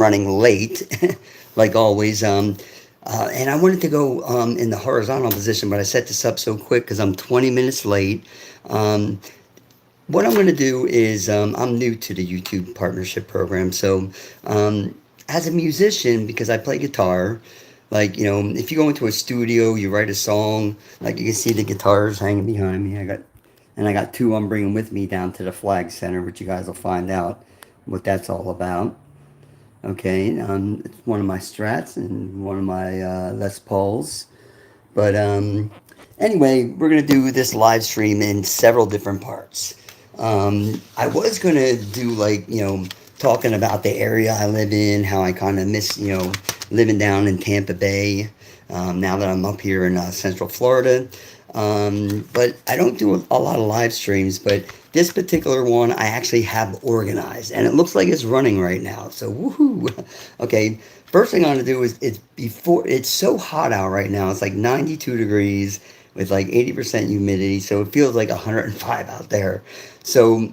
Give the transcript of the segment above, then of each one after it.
running late, like always. And I wanted to go in the horizontal position, but I set this up so quick because I'm 20 minutes late. Um, what I'm going to do is I'm new to the YouTube partnership program. So, as a musician, because I play guitar, like, if you go into a studio, you write a song, like you can see the guitars hanging behind me. I got two I'm bringing with me down to the Flag Center, which you guys will find out what that's all about. Okay, it's one of my Strats and one of my Les Pauls. But anyway, we're going to do this live stream in several different parts. I was going to do, like, talking about the area I live in, how I kind of miss, living down in Tampa Bay, now that I'm up here in Central Florida. But I don't do a lot of live streams, but this particular one I actually have organized, and it looks like it's running right now. So woohoo! Okay, first thing I'm gonna do is it's so hot out right now. It's like 92 degrees with like 80% humidity, so it feels like 105 out there. So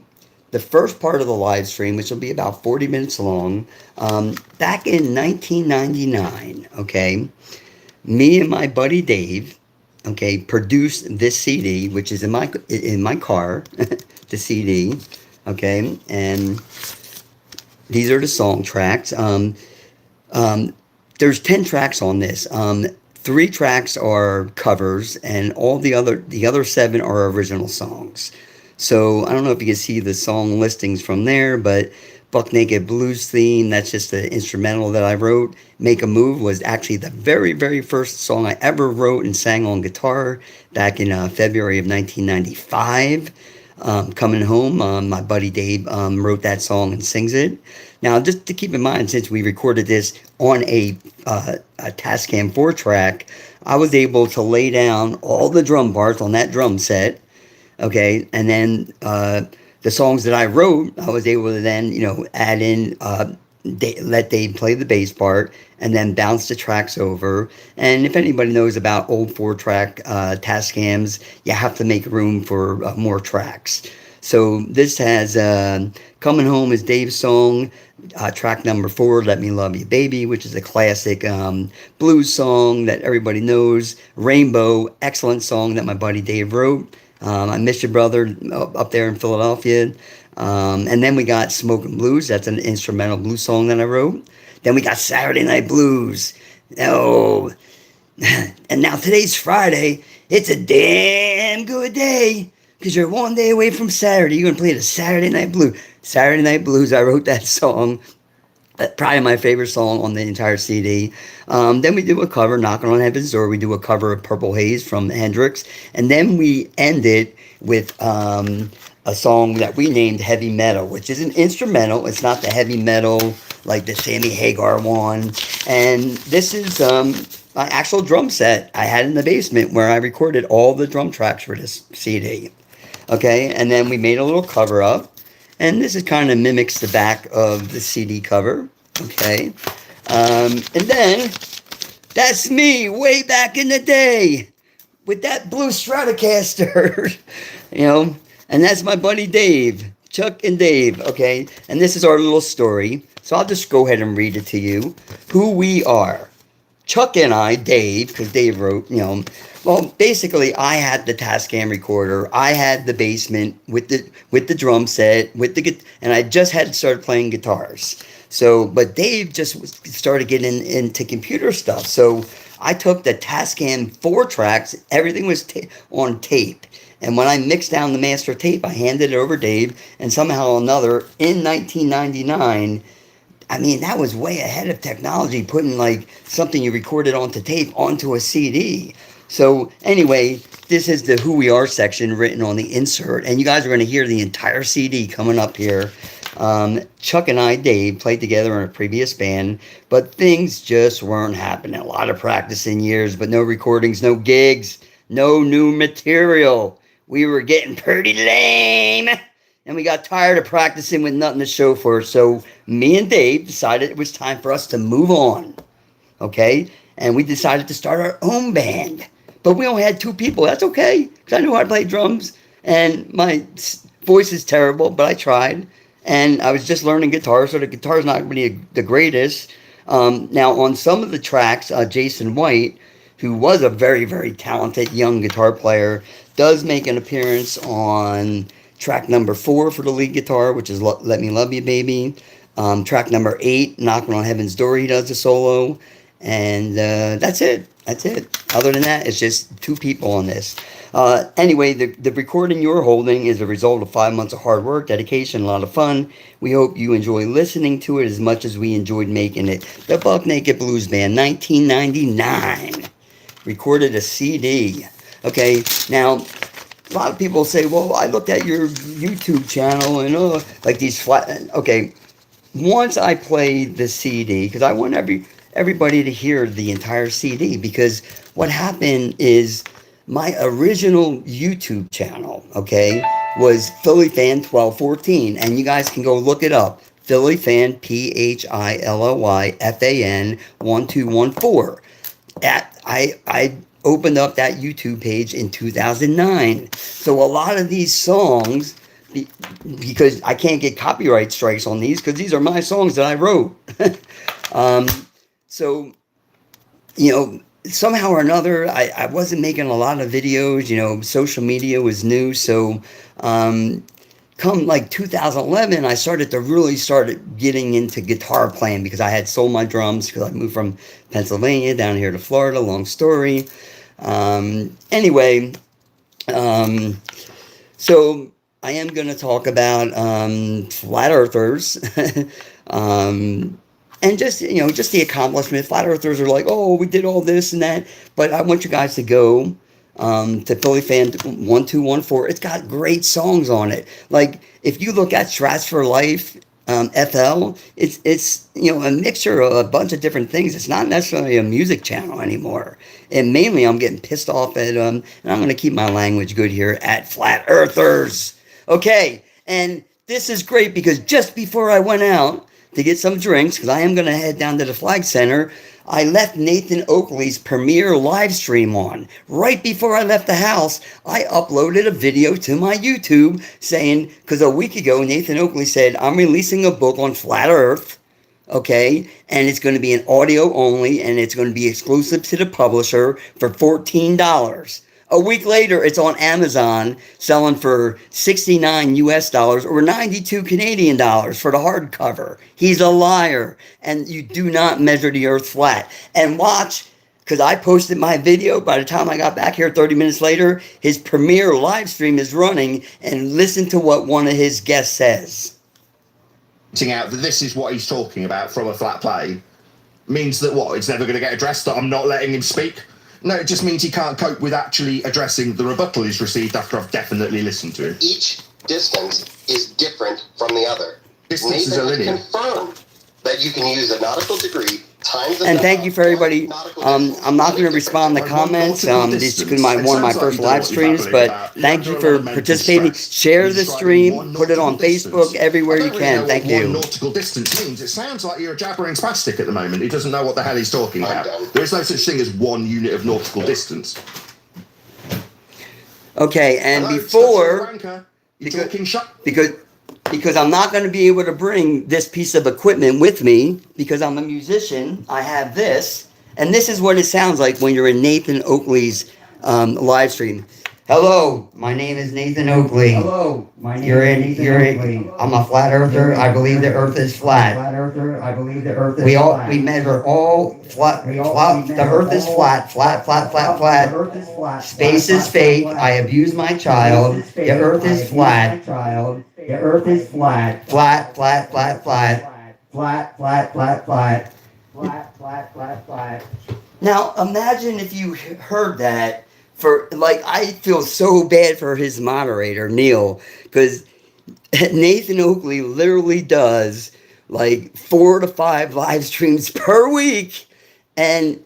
the first part of the live stream, which will be about 40 minutes long, back in 1999, okay, me and my buddy Dave, okay, produced this CD, which is in my car, the CD, okay, and these are the song tracks. Um, there's 10 tracks on this. Three tracks are covers, and the other seven are original songs. So I don't know if you can see the song listings from there, but Buck Naked Blues Theme, that's just the instrumental that I wrote. Make a Move was actually the very, very first song I ever wrote and sang on guitar back in February of 1995. Coming Home, my buddy Dave wrote that song and sings it. Now, just to keep in mind, since we recorded this on a Tascam 4 track, I was able to lay down all the drum parts on that drum set. Okay, and then the songs that I wrote, I was able to then, add in, let Dave play the bass part, and then bounce the tracks over. And if anybody knows about old 4-track Tascams, you have to make room for more tracks. So this has Coming Home is Dave's song, track number 4, Let Me Love You Baby, which is a classic blues song that everybody knows. Rainbow, excellent song that my buddy Dave wrote. I Miss Your Brother up there in Philadelphia. And then we got Smokin' Blues. That's an instrumental blues song that I wrote. Then we got Saturday Night Blues. Oh, and now today's Friday. It's a damn good day because you're one day away from Saturday. You're going to play the Saturday Night Blues. Saturday Night Blues, I wrote that song. Probably my favorite song on the entire CD. Then we do a cover, Knocking on Heaven's Door. We do a cover of Purple Haze from Hendrix. And then we end it with a song that we named Heavy Metal, which is an instrumental. It's not the heavy metal like the Sammy Hagar one. And this is my actual drum set I had in the basement where I recorded all the drum tracks for this CD. Okay, and then we made a little cover up. And this is kind of mimics the back of the CD cover, okay? And then, that's me way back in the day with that blue Stratocaster, and that's my buddy Dave, Chuck and Dave, okay? And this is our little story. So I'll just go ahead and read it to you. Who we are. Chuck and I, Dave, because Dave wrote, well, basically, I had the Tascam recorder. I had the basement with the drum set, and I just had started playing guitars. So, but Dave just started getting into computer stuff. So I took the Tascam 4 tracks. Everything was on tape. And when I mixed down the master tape, I handed it over to Dave, and somehow or another, in 1999, I mean, that was way ahead of technology, putting like something you recorded onto tape onto a CD. So anyway, this is the Who We Are section written on the insert, and you guys are going to hear the entire CD coming up here. Chuck and I, Dave, played together in a previous band, but things just weren't happening. A lot of practicing years, but no recordings, no gigs, no new material. We were getting pretty lame. And we got tired of practicing with nothing to show for it. So me and Dave decided it was time for us to move on. Okay? And we decided to start our own band. But we only had 2 people. That's okay. Because I knew how to play drums. And my voice is terrible, but I tried. and I was just learning guitar, so the guitar's not really the greatest. Now, on some of the tracks, Jason White, who was a very, very talented young guitar player, does make an appearance on track number 4 for the lead guitar, which is Let Me Love You, Baby. Track number 8, Knocking on Heaven's Door, he does a solo. And that's it. That's it. Other than that, it's just 2 people on this. Anyway, the recording you're holding is a result of 5 months of hard work, dedication, a lot of fun. We hope you enjoy listening to it as much as we enjoyed making it. The Buck Naked Blues Band, 1999. Recorded a CD. Okay, now, a lot of people say, well, I looked at your YouTube channel and, like these flat... Okay, once I play the CD, because I want everybody to hear the entire CD, because what happened is my original YouTube channel, okay, was Philly Fan 1214, and you guys can go look it up. Philly Fan, PHILLYFAN 1214. I opened up that YouTube page in 2009. So a lot of these songs, because I can't get copyright strikes on these, because these are my songs that I wrote. So, you know, somehow or another, I wasn't making a lot of videos. You know, social media was new. So, come like 2011, I started getting into guitar playing, because I had sold my drums, because I moved from Pennsylvania down here to Florida. Long story. Anyway, so I am going to talk about flat earthers. And just, you know, just the accomplishment. Flat earthers are like, oh, we did all this and that. But I want you guys to go to Philly Fan 1214. It's got great songs on it. Like, if you look at Strats4lifeFL, it's you know, a mixture of a bunch of different things. It's not necessarily a music channel anymore. And mainly I'm getting pissed off at, and I'm going to keep my language good here, at flat earthers. Okay, and this is great, because just before I went out to get some drinks, because I am going to head down to the Flag Center, I left Nathan Oakley's premiere live stream on. Right before I left the house, I uploaded a video to my YouTube saying, because a week ago Nathan Oakley said, I'm releasing a book on flat earth, okay, and it's going to be an audio only, and it's going to be exclusive to the publisher for $14. A week later, it's on Amazon, selling for $69 US or 92 Canadian dollars for the hardcover. He's a liar, and you do not measure the earth flat. And watch, because I posted my video. By the time I got back here 30 minutes later, his premiere live stream is running, and listen to what one of his guests says. Out that this is what he's talking about from a flat play means that what? It's never going to get addressed, that I'm not letting him speak? No, it just means he can't cope with actually addressing the rebuttal he's received after I've definitely listened to him. Each distance is different from the other. Distances are linear. Nathan has confirmed that you can use a nautical degree times the And thank you for everybody. I'm not going to respond to comments. This is one of my first live streams, but thank you for participating. Share the stream, put it on Facebook, everywhere you can. Thank you. What nautical distance means. It sounds like you're a jabbering spastic at the moment. He doesn't know what the hell he's talking about. There is no such thing as 1 unit of nautical distance. Okay, and Hello, before, because I'm not going to be able to bring this piece of equipment with me, because I'm a musician, I have this, and this is what it sounds like when you're in Nathan Oakley's live stream. Hello, my name is Nathan Oakley. Hello, my name is Nathan Oakley. I'm a flat earther. I believe the earth is flat. Flat earther. I believe the earth is flat. We measure all flat. The earth is flat. Flat. The earth is flat. Space is fake. I abuse my child. The earth is flat. The earth is flat. Flat. Flat. Now imagine if you heard that. I feel so bad for his moderator, Neil, because Nathan Oakley literally does like 4 to 5 live streams per week, and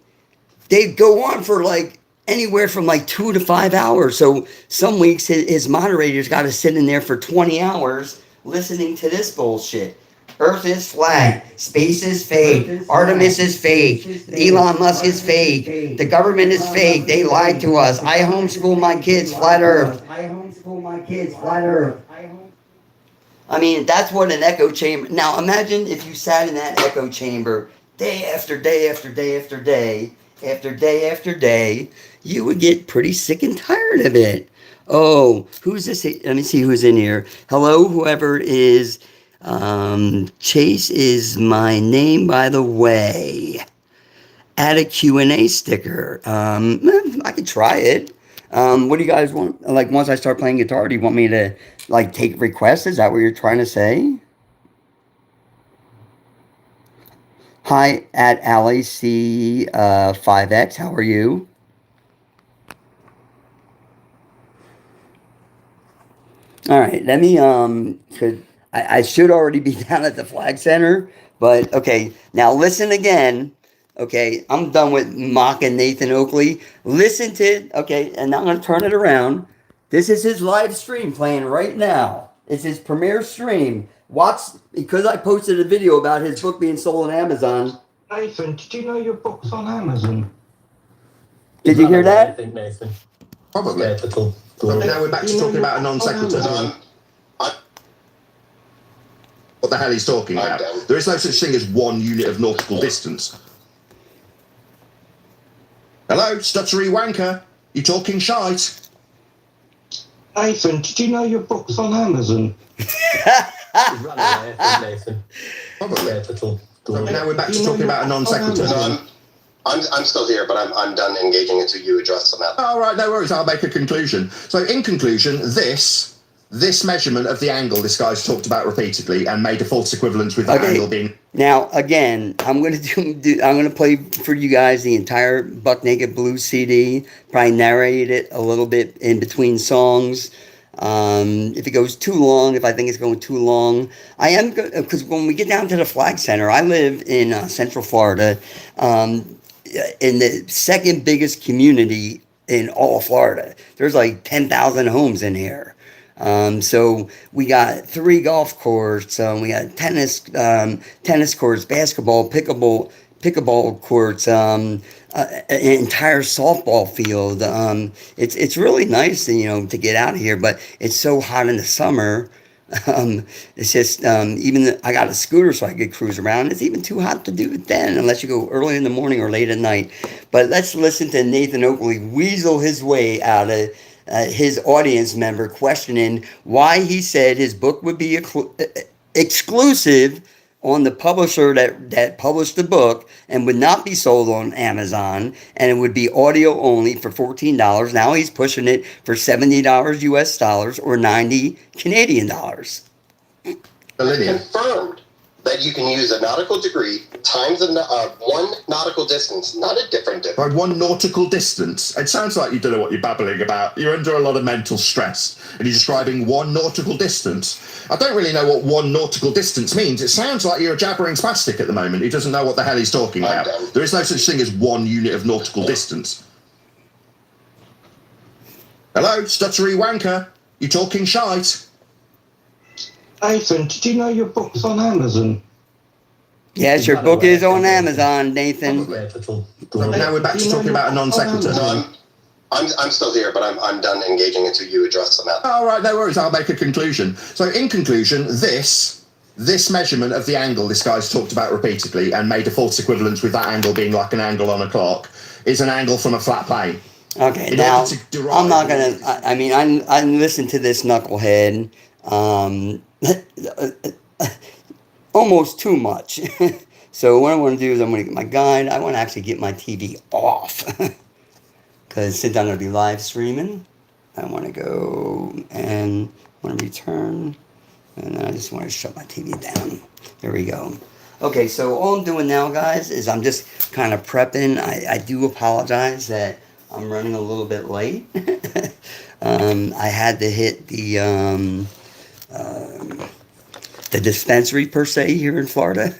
they go on for like anywhere from like 2 to 5 hours. So some weeks his moderator's got to sit in there for 20 hours listening to this bullshit. Earth is flat. Space is fake. Artemis is fake. Elon Musk is fake. The government is fake. They lied to us. I homeschool my kids. Flat Earth. I mean, that's what an echo chamber. Now, imagine if you sat in that echo chamber day after day after day after day after day after day, you would get pretty sick and tired of it. Oh, who's this? Let me see who's in here. Hello, whoever is. Chase is my name, by the way. Add a Q&A sticker. I could try it. What do you guys want? Like, once I start playing guitar, do you want me to, like, take requests? Is that what you're trying to say? Hi, at AllieC5X. How are you? All right, let me, I should already be down at the Flag Center, but, okay, now listen again. Okay, I'm done with mocking Nathan Oakley. Listen to, okay, and now I'm going to turn it around. This is his live stream playing right now. It's his premiere stream. Watch, because I posted a video about his book being sold on Amazon. Nathan, did you know your book's on Amazon? Did you hear that? I think, Nathan. Probably. Skeptical. So now we're back to talking about a non sequitur. What the hell he's talking about? There is no such thing as 1 unit of nautical distance. Hello, stuttery wanker. You talking shite? Nathan, did you know your book's on Amazon? He's running away, I think, Nathan. Probably. Skeptical. So now we're back to talking about a non sequitur. I'm still here, but I'm done engaging until you address the matter. All right, no worries. I'll make a conclusion. So, in conclusion, this measurement of the angle this guy's talked about repeatedly and made a false equivalence with that angle being. Now, again, I'm going to I'm going to play for you guys the entire Buck Naked Blues CD. Probably narrate it a little bit in between songs. If it goes too long, if I think it's going too long, I am because when we get down to the Flag Center, I live in Central Florida, in the second biggest community in all of Florida. There's like 10,000 homes in here. So we got 3 golf courts, we got tennis courts, basketball, pickleball courts, an entire softball field. It's really nice, to get out of here, but it's so hot in the summer. It's just, I got a scooter so I could cruise around. It's even too hot to do it then, unless you go early in the morning or late at night. But let's listen to Nathan Oakley weasel his way out of his audience member questioning why he said his book would be exclusive on the publisher that published the book and would not be sold on Amazon, and it would be audio only for $14. Now he's pushing it for $70 US dollars or 90 Canadian dollars. Confirmed that you can use a nautical degree times 1 nautical distance, not a different By difference. 1 nautical distance. It sounds like you don't know what you're babbling about. You're under a lot of mental stress, and you're describing 1 nautical distance. I don't really know what 1 nautical distance means. It sounds like you're a jabbering spastic at the moment. He doesn't know what the hell he's talking about. There is no such thing as 1 unit of nautical distance. Hello, stuttery wanker. You talking shite? Nathan, did you know your book's on Amazon? Yes, your book is on Amazon, Nathan. Skeptical. So now we're back to talking about a non sequitur. I'm still here, but I'm done engaging until you address the matter. All right, no worries. I'll make a conclusion. So, in conclusion, this measurement of the angle this guy's talked about repeatedly and made a false equivalence with that angle being like an angle on a clock is an angle from a flat plane. Okay, now I'm not gonna. I mean, I listened to this knucklehead almost too much. So what I want to do is I'm going to get my guide. I want to actually get my TV off because since I'm going to be live streaming, I want to go and want to return, and then I just want to shut my TV down. There we go. Okay, so all I'm doing now, guys, is I'm just kind of prepping. I do apologize that I'm running a little bit late. I had to hit the dispensary per se here in Florida.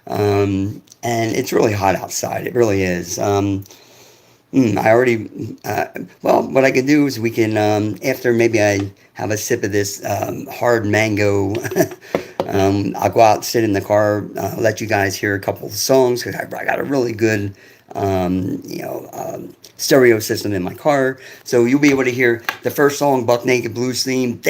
And it's really hot outside. It really is. I already, well, what I can do is we can, after maybe I have a sip of this hard mango, I'll go out, sit in the car, let you guys hear a couple of songs, because I got a really good stereo system in my car. So you'll be able to hear the first song, Buck Naked Blues theme.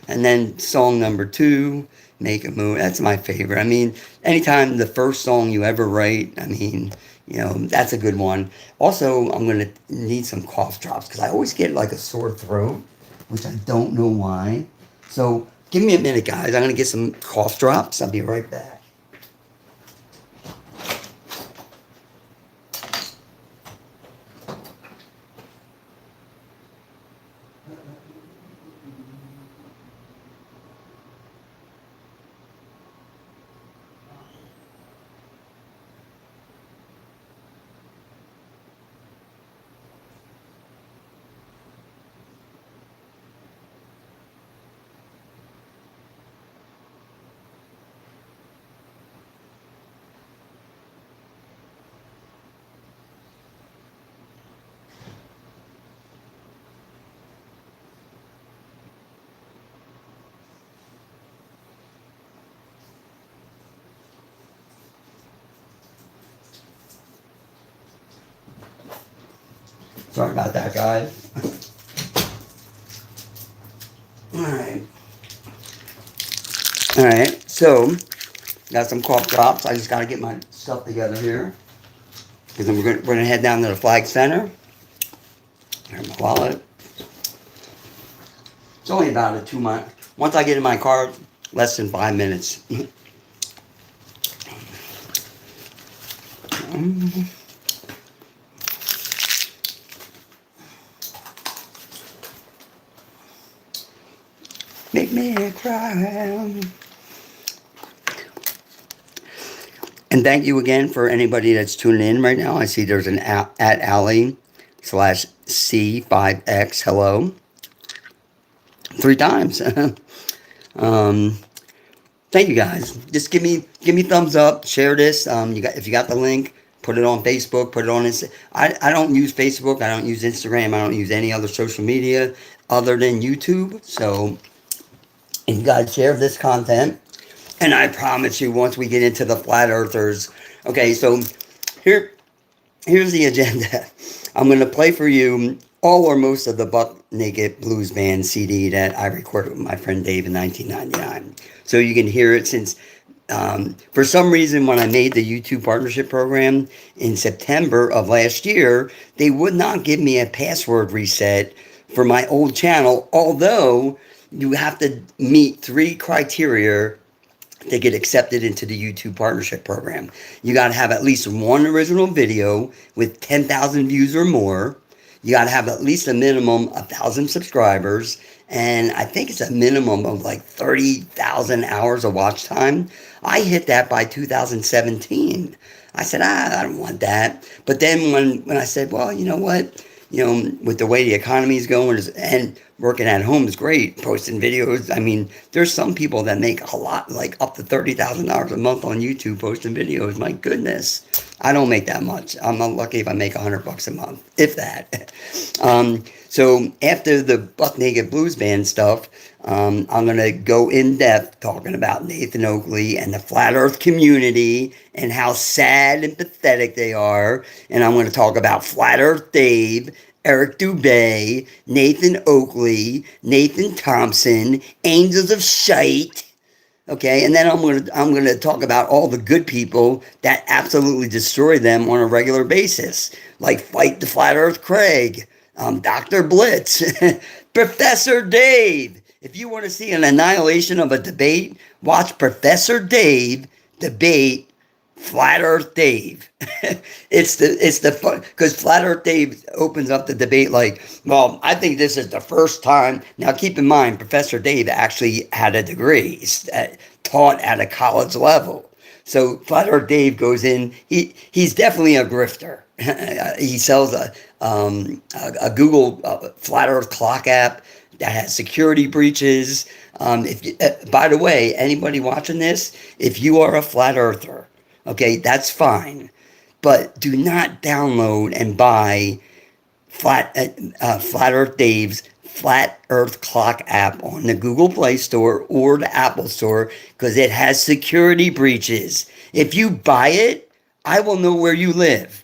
And then song number 2, Make a Move. That's my favorite. I mean, anytime the first song you ever write, I mean, that's a good one. Also, I'm going to need some cough drops because I always get like a sore throat, which I don't know why. So give me a minute, guys. I'm going to get some cough drops. I'll be right back. Sorry about that, guys. All right, so got some cough drops. I just got to get my stuff together here because then we're gonna head down to the flag center. Here's my wallet. It's only about a 2 month. Once I get in my car, less than 5 minutes. Make me cry. And thank you again for anybody that's tuning in right now. I see there's an at Alley/C5X. Hello. 3 times. Thank you guys. Just give me thumbs up. Share this. If you got the link, put it on Facebook. Put it on Insta. I don't use Facebook. I don't use Instagram. I don't use any other social media other than YouTube. So if you guys share this content, and I promise you, once we get into the flat earthers, okay. So here's the agenda. I'm going to play for you all or most of the Buck Naked Blues Band CD that I recorded with my friend Dave in 1999. So you can hear it since, for some reason, when I made the YouTube partnership program in September of last year, they would not give me a password reset for my old channel, although you have to meet 3 criteria to get accepted into the YouTube partnership program. You got to have at least 1 original video with 10,000 views or more. You got to have at least a minimum of 1,000 subscribers. And I think it's a minimum of like 30,000 hours of watch time. I hit that by 2017. I said, I don't want that. But then when I said, well, you know what? With the way the economy is going and working at home is great, posting videos. I mean, there's some people that make a lot, like up to $30,000 a month on YouTube posting videos. My goodness, I don't make that much. I'm not lucky if I make $100 a month, if that. So after the Buck Naked Blues Band stuff, I'm going to go in depth talking about Nathan Oakley and the flat earth community and how sad and pathetic they are. And I'm going to talk about Flat Earth Dave, Eric Dubay, Nathan Oakley, Nathan Thompson, Angels of Shite. Okay, and then I'm gonna talk about all the good people that absolutely destroy them on a regular basis, like Fight the Flat Earth Craig, Dr. Blitz, Professor Dave. If you want to see an annihilation of a debate, watch Professor Dave debate Flat Earth Dave. it's the fun, because Flat Earth Dave opens up the debate like, well, I think this is the first time. Now keep in mind, Professor Dave actually had a degree, taught at a college level. So Flat Earth Dave goes in. He's definitely a grifter. He sells a Google Flat Earth clock app that has security breaches. By the way, anybody watching this, if you are a flat earther, okay, that's fine, but do not download and buy Flat Earth Dave's Flat Earth Clock app on the Google Play Store or the Apple Store because it has security breaches. If you buy it, I will know where you live.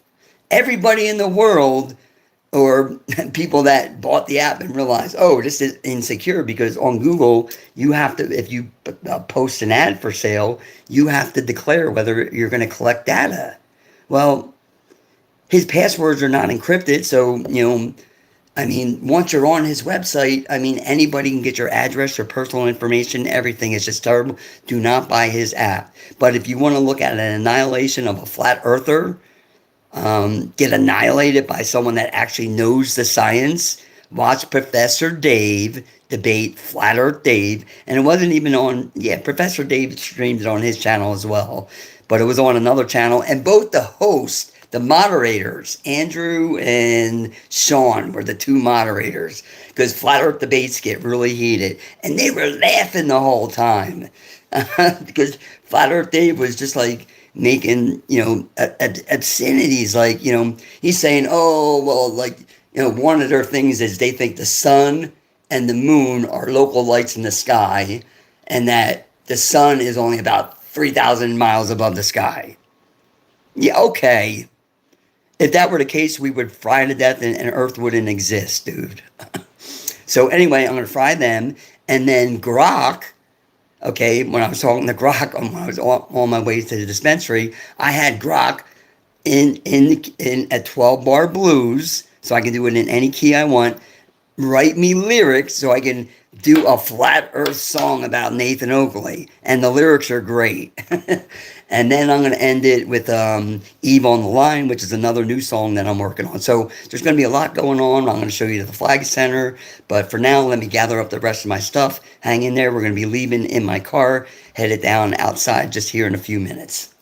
Everybody in the world, or people that bought the app and realized, oh, this is insecure, because on Google, you have to, if you post an ad for sale, you have to declare whether you're going to collect data. Well, his passwords are not encrypted, so, I mean, once you're on his website, I mean, anybody can get your address, your personal information, everything. Is just terrible. Do not buy his app. But if you want to look at an annihilation of a flat earther, get annihilated by someone that actually knows the science, watch Professor Dave debate Flat Earth Dave. And it wasn't even on, Professor Dave streams it on his channel as well. But it was on another channel. And both the hosts, the moderators, Andrew and Sean, were the two moderators, because Flat Earth debates get really heated. And they were laughing the whole time because Flat Earth Dave was just like making, obscenities. Like, he's saying, oh, well, like, one of their things is they think the sun and the moon are local lights in the sky, and that the sun is only about 3,000 miles above the sky. Yeah, okay. If that were the case, we would fry to death and Earth wouldn't exist, dude. So anyway, I'm going to fry them. And then Grok, okay, when I was talking to Grok, when I was on my way to the dispensary, I had Grok in a 12-bar blues, so I can do it in any key I want, write me lyrics so I can do a flat earth song about Nathan Oakley. And the lyrics are great. And then I'm going to end it with Eve on the Line, which is another new song that I'm working on. So there's going to be a lot going on. I'm going to show you the Flag Center. But for now, let me gather up the rest of my stuff. Hang in there. We're going to be leaving in my car, headed down outside just here in a few minutes.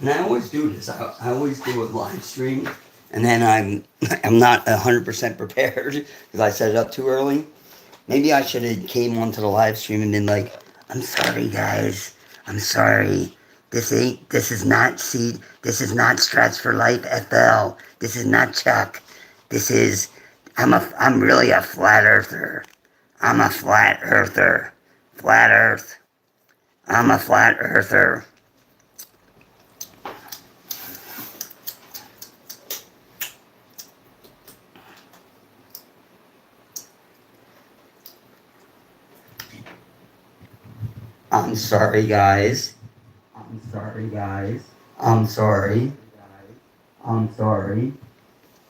And I always do this. I always do a live stream, and then I'm not 100% prepared because I set it up too early. Maybe I should have came onto the live stream and been like, "I'm sorry, guys. I'm sorry. This is not Strats4lifeFL. This is not Chuck. I'm really a flat earther. I'm a flat earther. Flat Earth. I'm a flat earther." I'm sorry, guys. I'm sorry, guys. I'm sorry. I'm sorry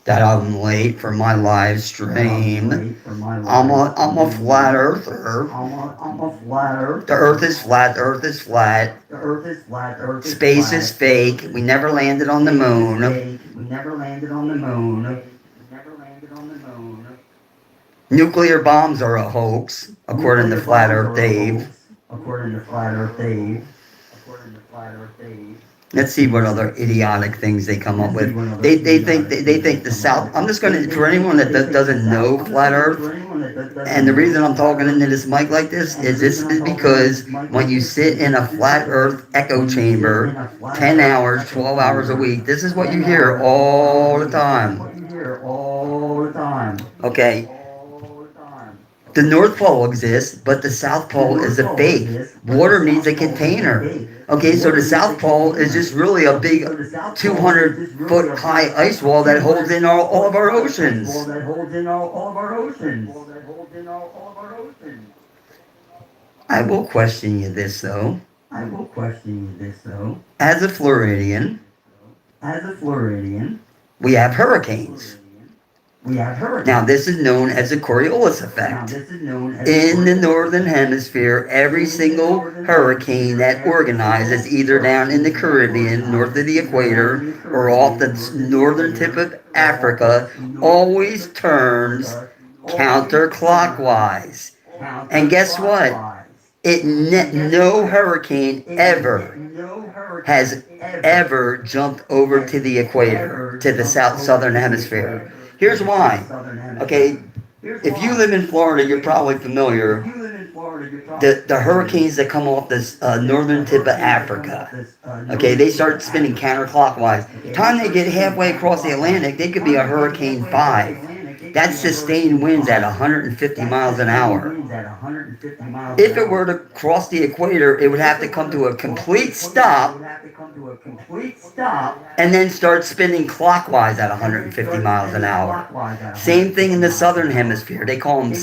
that I'm late for my live stream. I'm a flat earther. I'm a flat earther. The earth is flat. The earth is flat. The earth is flat. The earth is Space is fake. We never landed on the moon. We never landed on the moon. We never landed on the moon. Nuclear bombs are a hoax, according to Flat Earth Dave. According to Flat Earth Dave. According to Flat Earth Dave. Let's see what other idiotic things they come up with. They think the South. I'm just gonna, for anyone that doesn't know Flat Earth, and the reason I'm talking into this mic like this is because when you sit in a flat Earth echo chamber, 10 hours, 12 hours a week, this is what you hear all the time. Okay. The North Pole exists, but the South Pole is a fake. Water needs a container. Okay, so the South Pole is just really a big 200-foot high ice wall that holds in all of our oceans. I will question you this, though. As a Floridian, we have hurricanes. Now, this is known as the Coriolis effect. In the northern hemisphere, every single hurricane that organizes either down in the Caribbean, north of the equator, or off the northern tip of Africa, always turns counterclockwise. And guess what? No hurricane ever has ever jumped over to the equator, to the southern hemisphere. Here's why. Okay, if you live in Florida, you're probably familiar. The hurricanes that come off this northern tip of Africa, okay, they start spinning counterclockwise. Time they get halfway across the Atlantic, they could be a Hurricane 5. That's sustained winds at 150 miles an hour. If it were to cross the equator, it would have to come to a complete stop and then start spinning clockwise at 150 miles an hour. Same thing in the southern hemisphere. They call them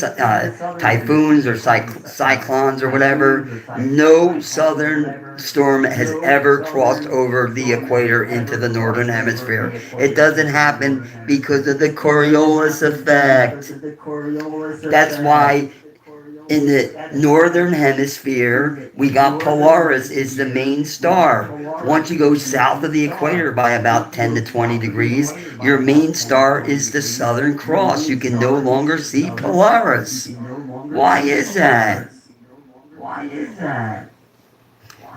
typhoons or cyclones or whatever. No southern storm has ever crossed over the equator into the northern hemisphere. It doesn't happen because of the Coriolis effect. That's why in the northern hemisphere, we got Polaris is the main star. Once you go south of the equator by about 10 to 20 degrees, your main star is the Southern Cross. You can no longer see Polaris. Why is that?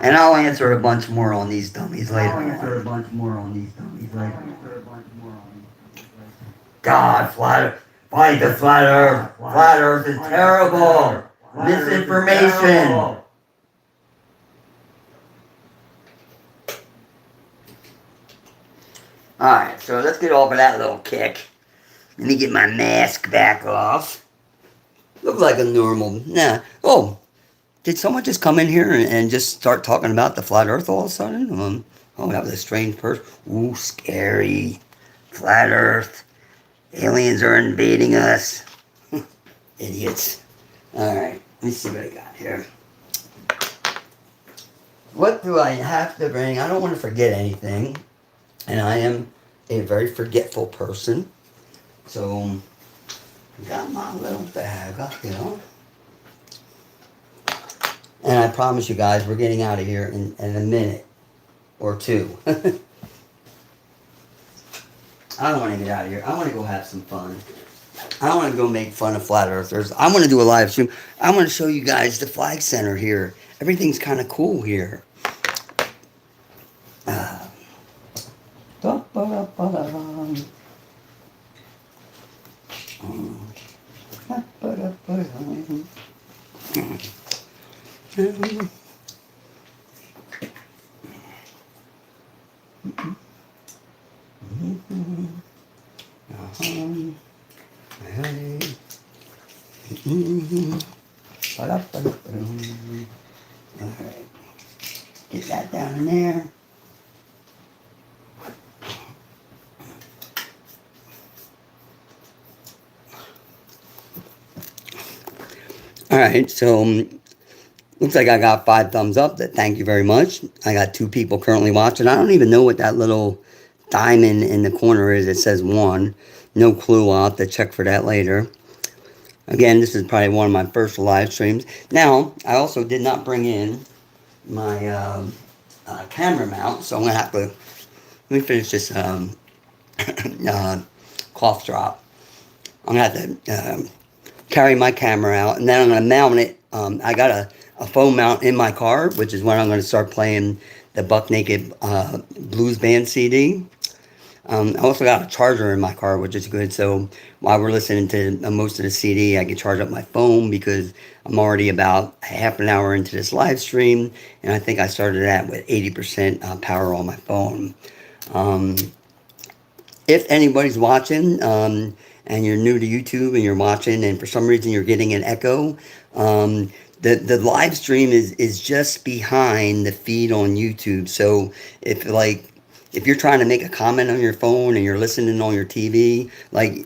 And I'll answer a bunch more on these dummies later on. God, fight the flat earth. Flat earth is terrible. Misinformation. Alright, so let's get off of that little kick. Let me get my mask back off. Looks like a normal. Nah. Oh, did someone just come in here and just start talking about the flat earth all of a sudden? Oh, that was a strange person. Ooh, scary. Flat earth. Aliens are invading us. Idiots. Alright, let me see what I got here. What do I have to bring? I don't want to forget anything. And I am a very forgetful person. So, got my little bag up here. And I promise you guys, we're getting out of here in a minute or two. I don't want to get out of here. I want to go have some fun. I don't want to go make fun of flat earthers. I want to do a live stream. I want to show you guys the flag center here. Everything's kind of cool here. Alright, get that down in there. Alright, so looks like I got 5 thumbs up. Thank you very much. I got 2 people currently watching. I don't even know what that little diamond in the corner is. It says 1. No clue. I'll have to check for that later. Again, this is probably one of my first live streams. Now, I also did not bring in my camera mount, so I'm going to have to, let me finish this cough drop. I'm going to have to carry my camera out, and then I'm going to mount it. I got a phone mount in my car, which is when I'm going to start playing the Buck Naked Blues Band CD. I also got a charger in my car, which is good. So while we're listening to most of the CD, I can charge up my phone because I'm already about half an hour into this live stream. And I think I started that with 80% power on my phone. If anybody's watching and you're new to YouTube and you're watching and for some reason you're getting an echo, the live stream is just behind the feed on YouTube. So if you're trying to make a comment on your phone and you're listening on your TV,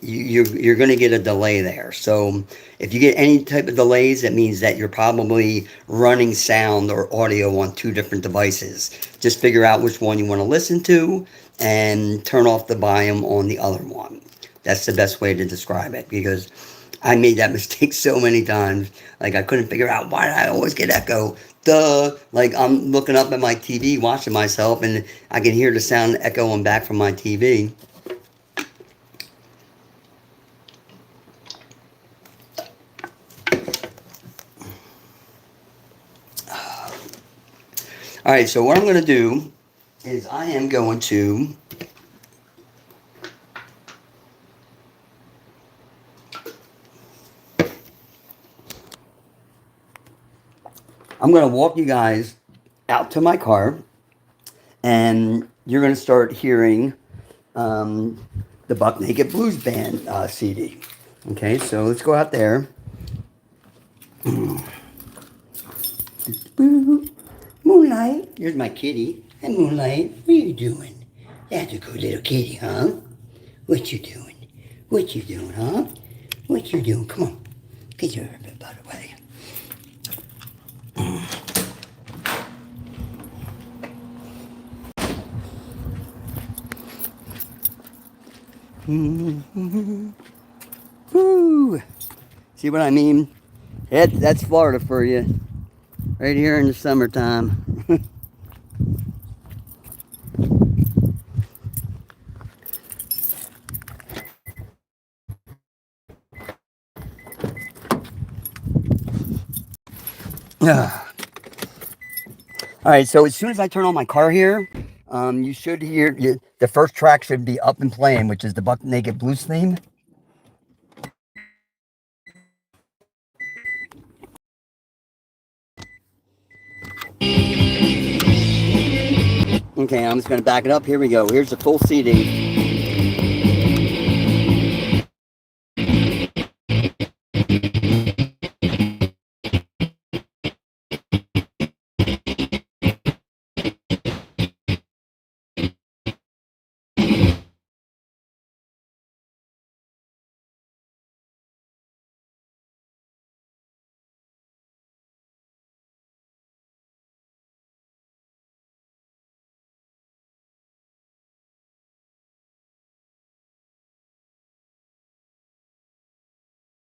you're going to get a delay there. So if you get any type of delays, that means that you're probably running sound or audio on 2 different devices. Just figure out which one you want to listen to and turn off the volume on the other one. That's the best way to describe it, because I made that mistake so many times. Like, I couldn't figure out why did I always get echo. Duh. Like, I'm looking up at my TV, watching myself, and I can hear the sound echoing back from my TV. All right, so what I'm going to do is I am going to walk you guys out to my car, and you're going to start hearing the Buck Naked Blues Band CD. Okay, so let's go out there. Moonlight, here's my kitty. Hey, Moonlight, what are you doing? That's a good little kitty, huh? What you doing? What you doing, huh? What you doing? Come on, get your butt away. Woo! See what I mean? That's Florida for you. Right here in the summertime. All right, so as soon as I turn on my car here, you should hear, the first track should be up and playing, which is the Buck Naked Blues theme. Okay, I'm just going to back it up. Here we go. Here's the full CD.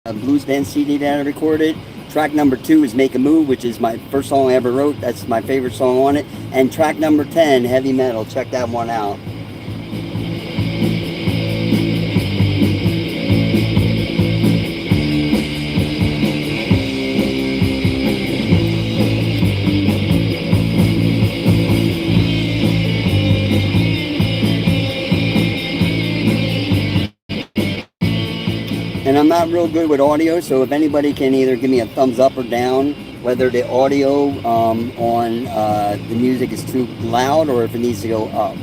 A blues band CD that I recorded. Track number 2 is Make a Move, which is my first song I ever wrote. That's my favorite song on it. And track number 10, Heavy Metal. Check that one out. And I'm not real good with audio, so if anybody can either give me a thumbs up or down, whether the audio on the music is too loud or if it needs to go up.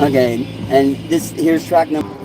Okay, and here's track number.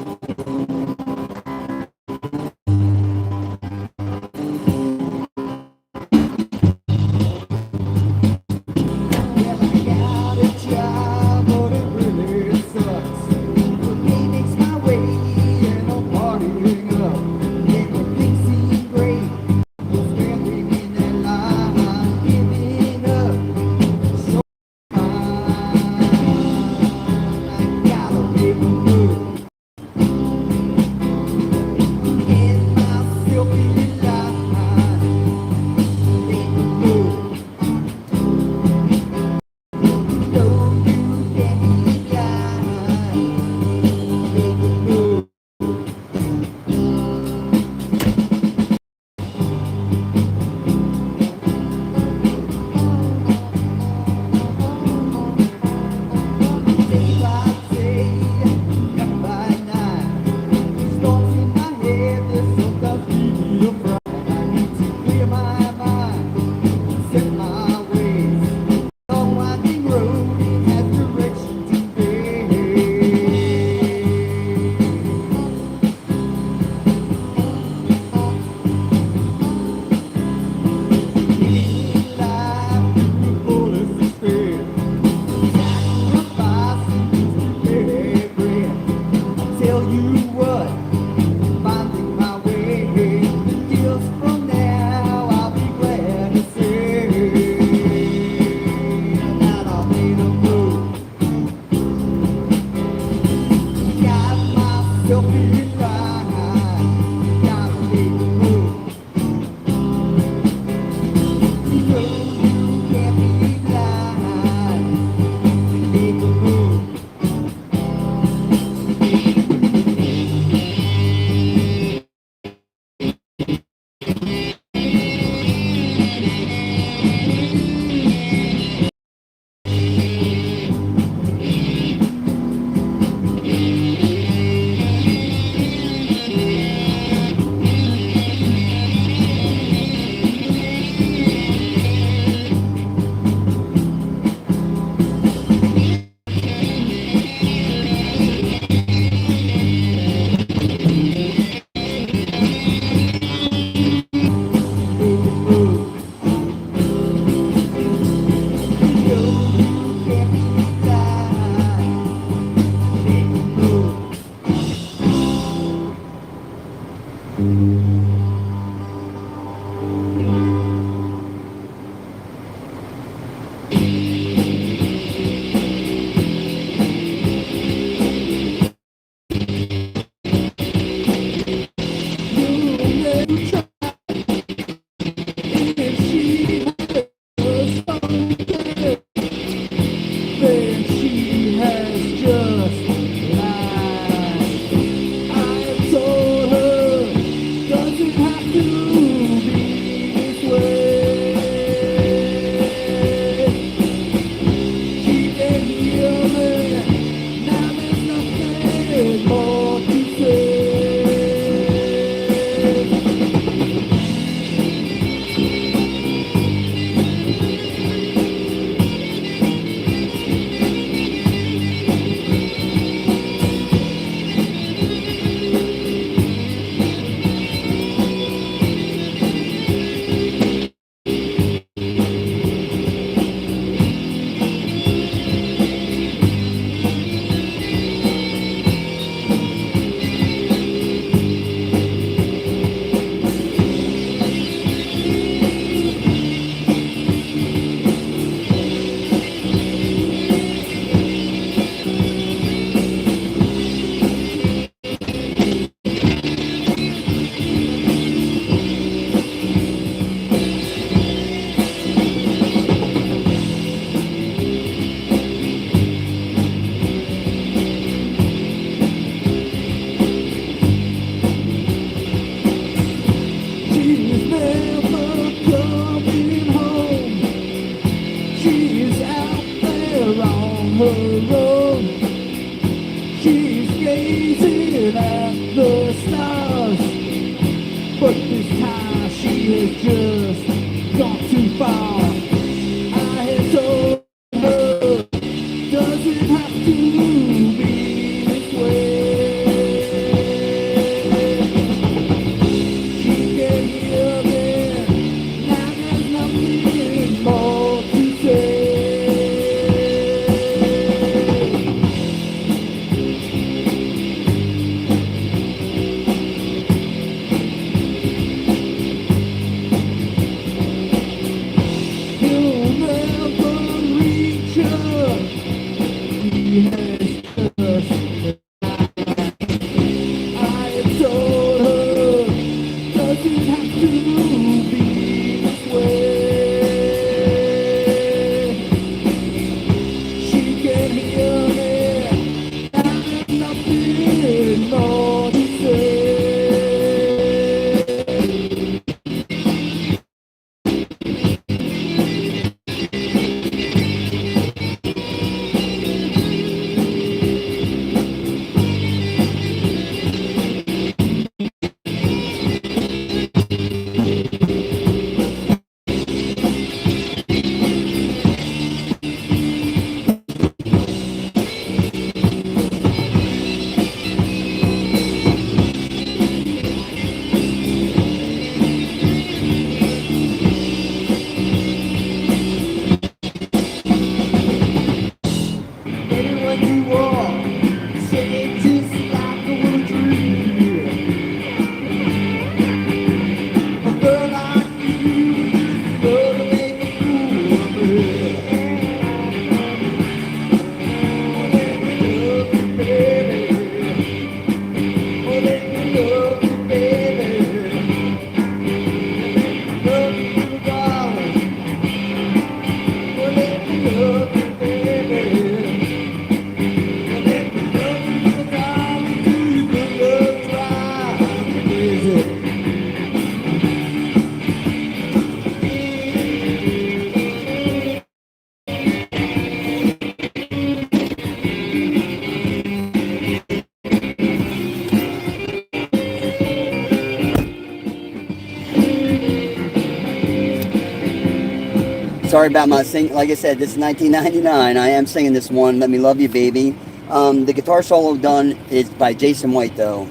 Sorry about my sing. Like I said, this is 1999. I am singing this one. Let Me Love You, Baby. The guitar solo done is by Jason White, though.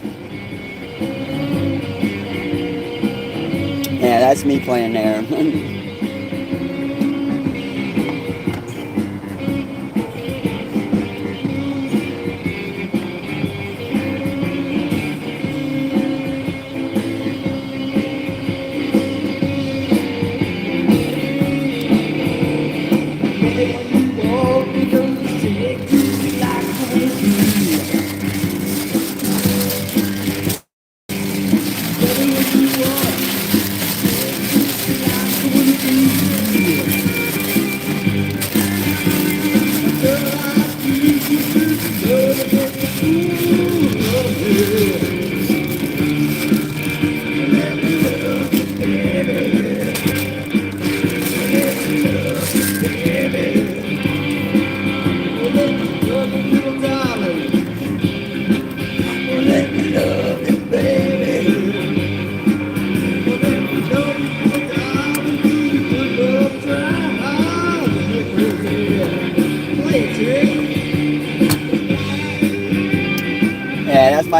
Yeah, that's me playing there. Baby,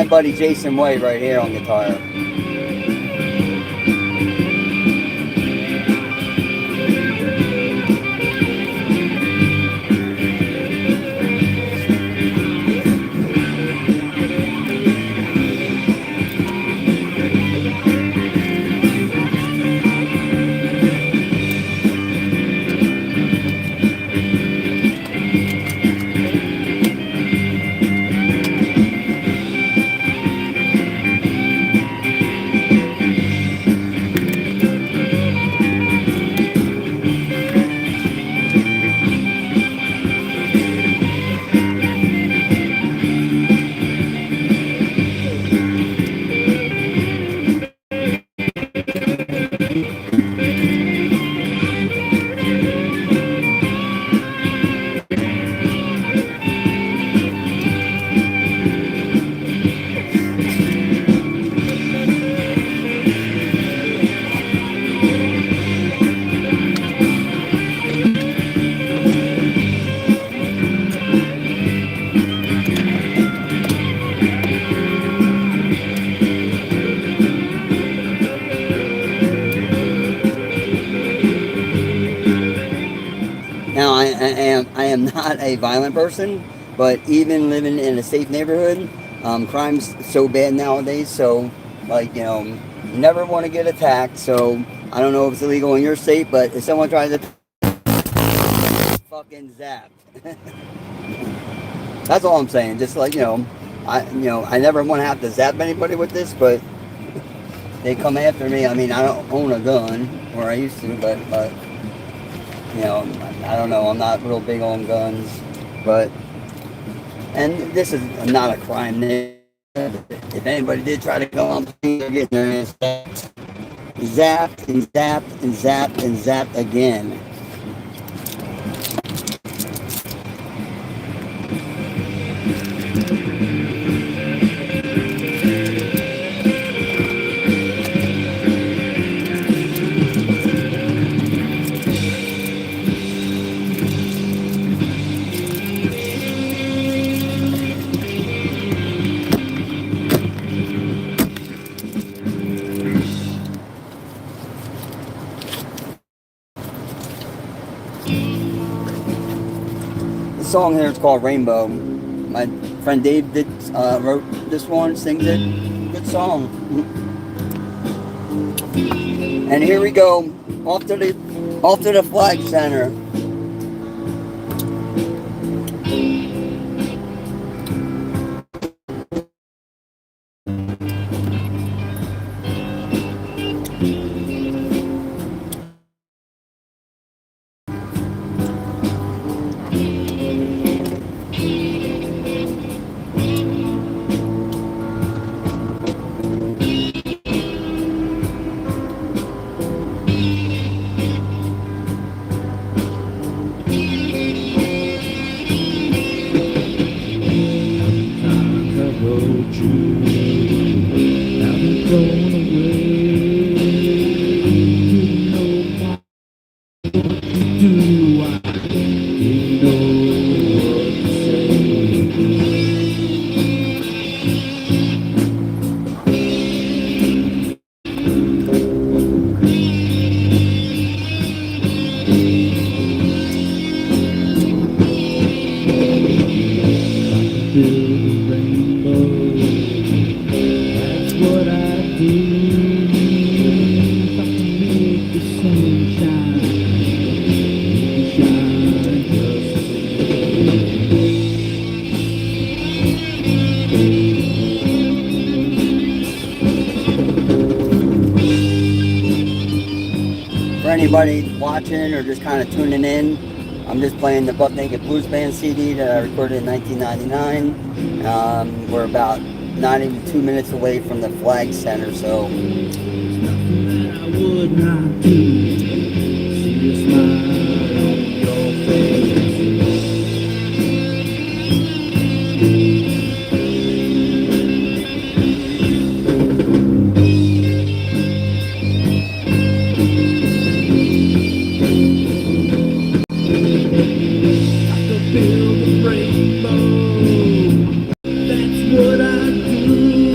buddy Jason White right here on guitar. Now, I am not a violent person, but even living in a safe neighborhood, crime's so bad nowadays. So, like, you know, you never want to get attacked. So, I don't know if it's illegal in your state, but if someone tries to fucking zap. That's all I'm saying. Just like, I never want to have to zap anybody with this, but they come after me. I mean, I don't own a gun, or I used to, but you know, I don't know. I'm not real big on guns, but, and this is not a crime. If anybody did try to go on, they're getting their ass zapped and zapped and zapped and zapped again. The song here is called Rainbow. My friend Dave wrote this one, sings it. Good song. And here we go, off to the flag center. Anybody watching or just kind of tuning in, I'm just playing the Buck Naked Blues Band CD that I recorded in 1999. We're about not even 2 minutes away from the flag center, so. There's nothing that I would not do. See your smile on your face. Build a rainbow, that's what I do.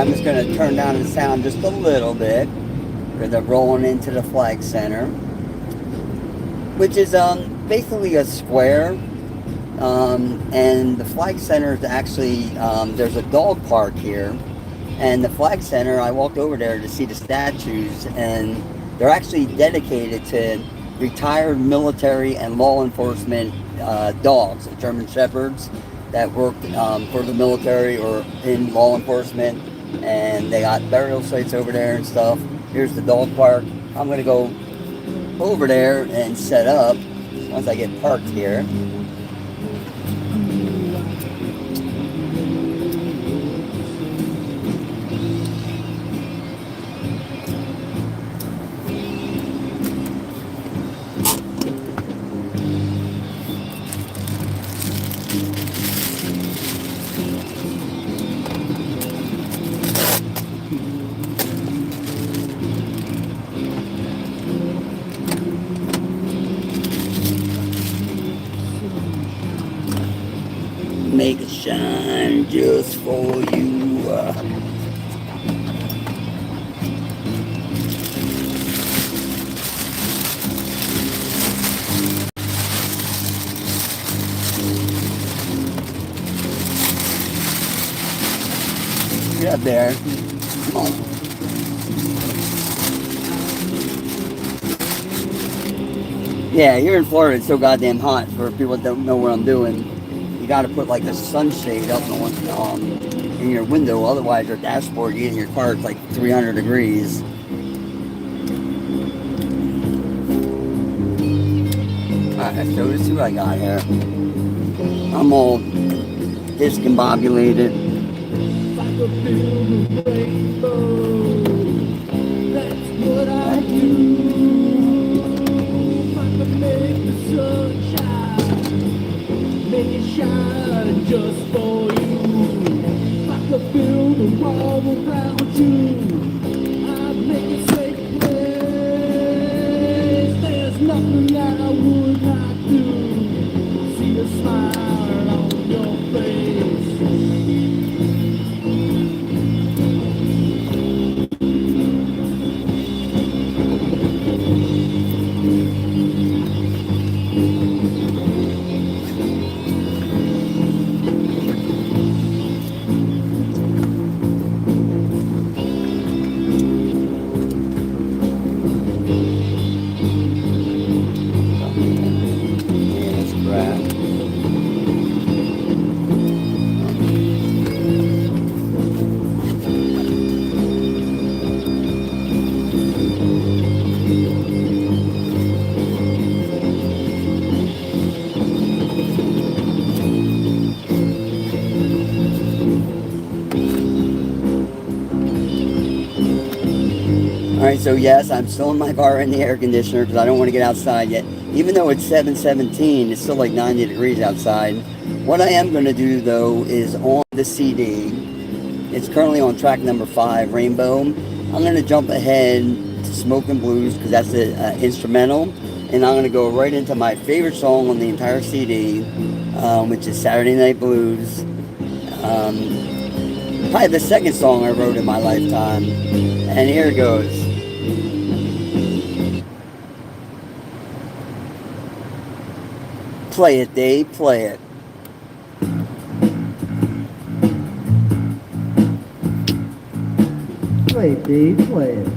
I'm just going to turn down the sound just a little bit because I'm rolling into the flag center, which is basically a square. And the flag center is actually, there's a dog park here. And the flag center, I walked over there to see the statues, and they're actually dedicated to retired military and law enforcement dogs, German Shepherds that worked for the military or in law enforcement. And they got burial sites over there and stuff. Here's the dog park. I'm going to go over there and set up once I get parked here. Make it shine just for you. Get up there. Come on. Yeah, here in Florida, it's so goddamn hot. For people that don't know what I'm doing, you got to put like a sunshade up in your window. Otherwise, your dashboard, you get in your car, it's like 300 degrees. Alright, so let's see what I got here. I'm all discombobulated. That's what I do. Make it shine just for you. I could build a wall around you. I'd make it safe place. There's nothing that I would not do. See a smile on your face. Alright, so yes, I'm still in my car in the air conditioner because I don't want to get outside yet. Even though it's 7:17, it's still like 90 degrees outside. What I am going to do, though, is on the CD. It's currently on track number 5, Rainbow. I'm going to jump ahead to Smokin' Blues because that's the instrumental. And I'm going to go right into my favorite song on the entire CD, which is Saturday Night Blues. Probably the second song I wrote in my lifetime. And here it goes. Play it, Dave, play it. Play it, Dave, play it.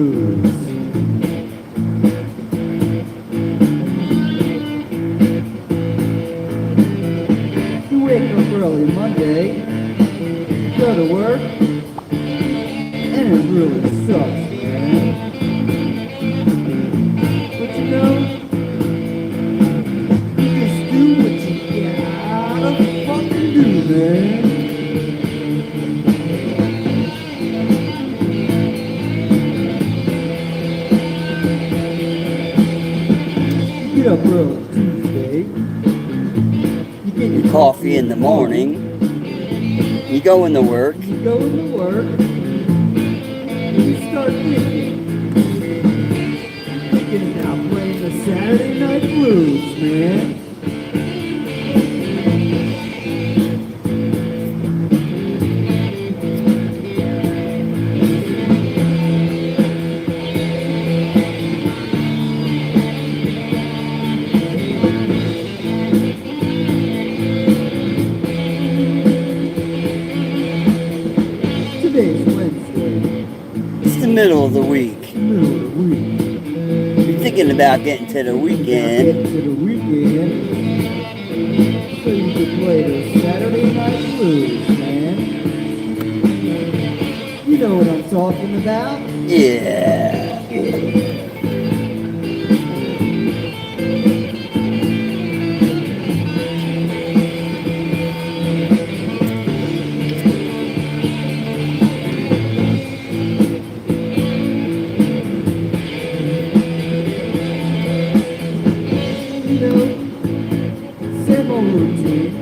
blues. You wake up early Monday, go to work, and it really sucks, man. But you know, you just do what you gotta fucking do, man. You get up early Tuesday. You get Your coffee in the morning. You go into work. You go into work. And you start thinking about playing the Saturday Night Blues, man. Today's Wednesday, It's the middle of the week. middle of the week. You're thinking about getting to the Get weekend. to the weekend, so you can play the Saturday Night Blues, man. You know what I'm talking about? Yeah. You know, same old routine.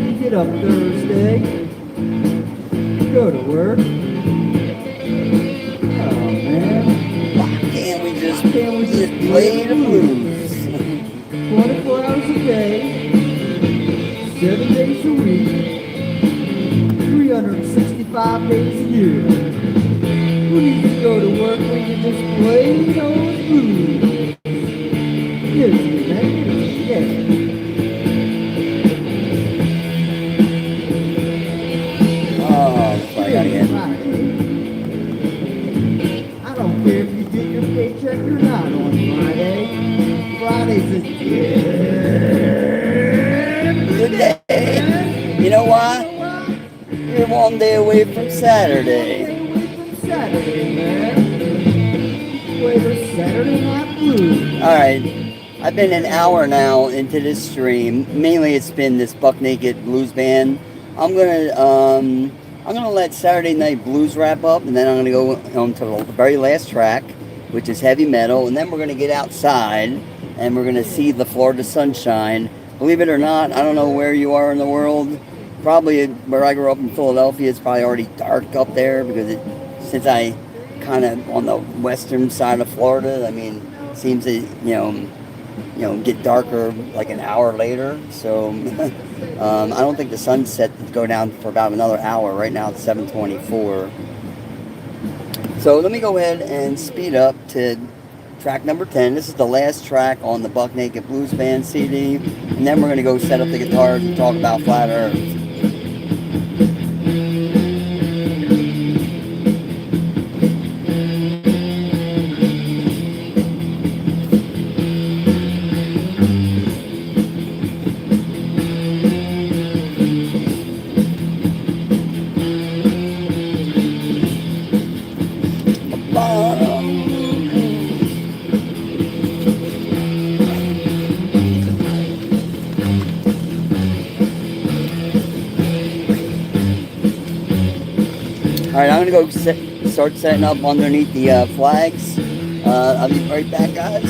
You get up Thursday, go to work. Oh man, Why can't we just can't we just play the blues? 24 hours a day, 7 days a week, 365 days a year. Who needs to go to work when you just play those blues? Gives me, man. Yeah. Oh, I gotta get. Friday. I don't care if you get your paycheck or not on Friday. Friday's a Good day. You know why? You're one day away from Saturday. Saturday, man. Play the Saturday Night Blues. All right. I've been an hour now into this stream. Mainly, it's been this Buck Naked Blues Band. I'm gonna let Saturday Night Blues wrap up, and then I'm gonna go on to the very last track, which is heavy metal, and then we're gonna get outside and we're gonna see the Florida sunshine. Believe it or not, I don't know where you are in the world. Probably where I grew up in Philadelphia, it's probably already dark up there because since I kind of on the western side of Florida, I mean, it seems to get darker like an hour later. So I don't think the sunset will go down for about another hour. Right now it's 7:24. So let me go ahead and speed up to track number 10. This is the last track on the Buck Naked Blues Band CD, and then we're going to go set up the guitars and talk about Flat Earth. Alright, I'm gonna go start setting up underneath the flags. I'll be right back, guys.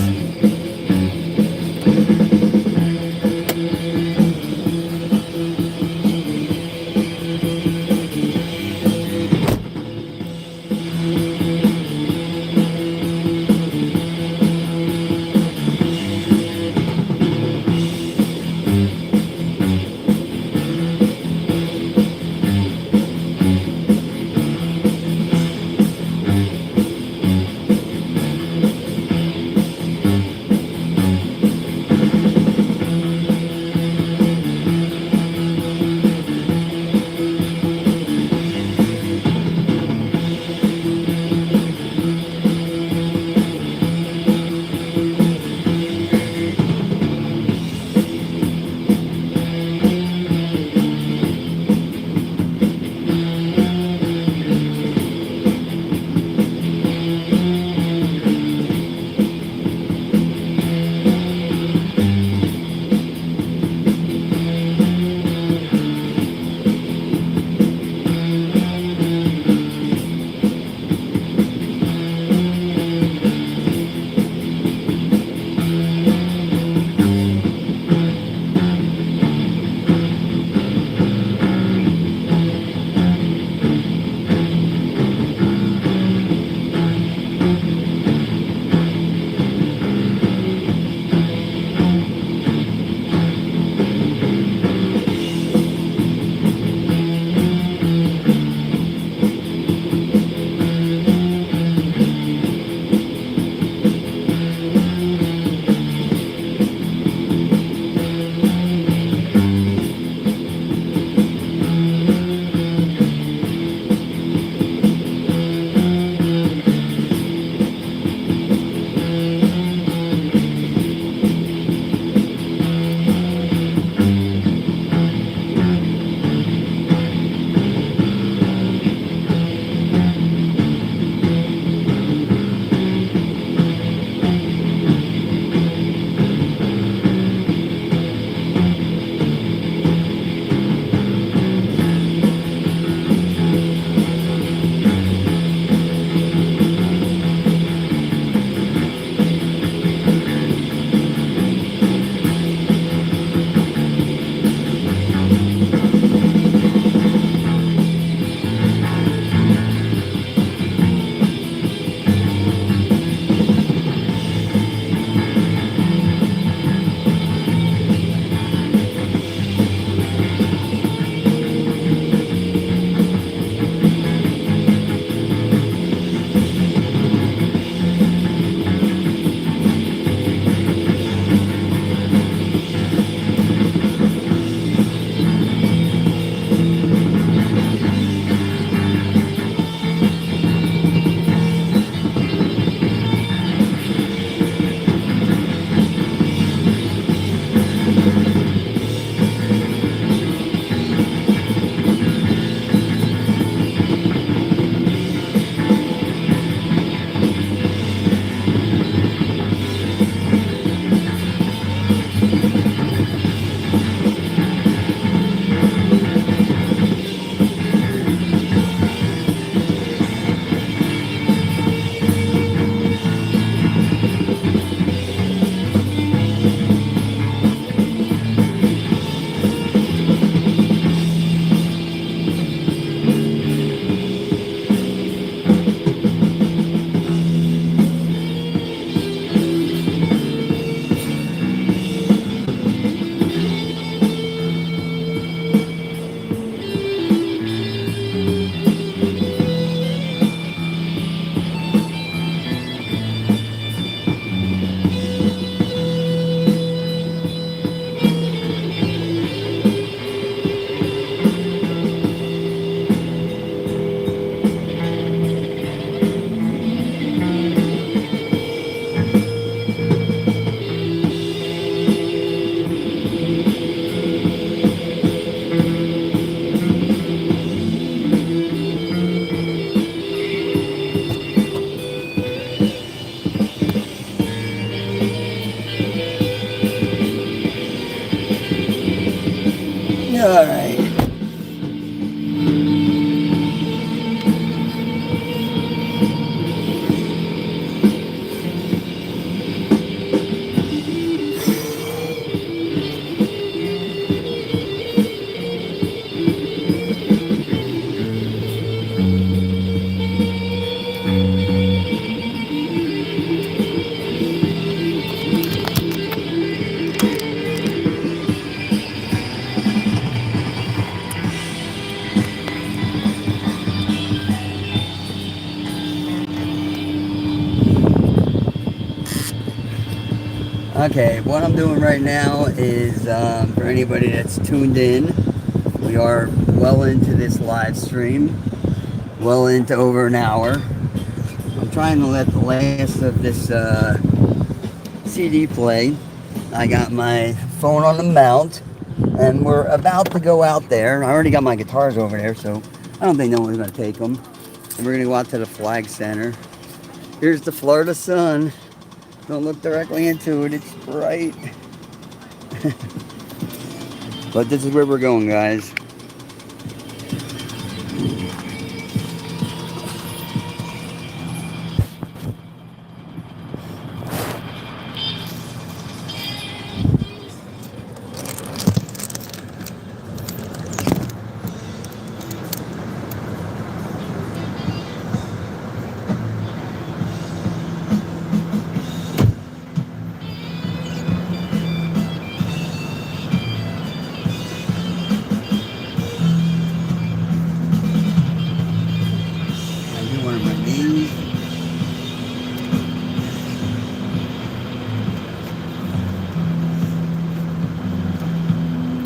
All right. Okay, what I'm doing right now is, for anybody that's tuned in, we are well into this live stream, well into over an hour. I'm trying to let the last of this CD play. I got my phone on the mount, and we're about to go out there. I already got my guitars over there, so I don't think no one's going to take them. And we're going to go out to the flag center. Here's the Florida sun. Don't look directly into it, it's bright. But this is where we're going, guys.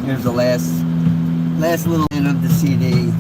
Here's the last little bit of the CD.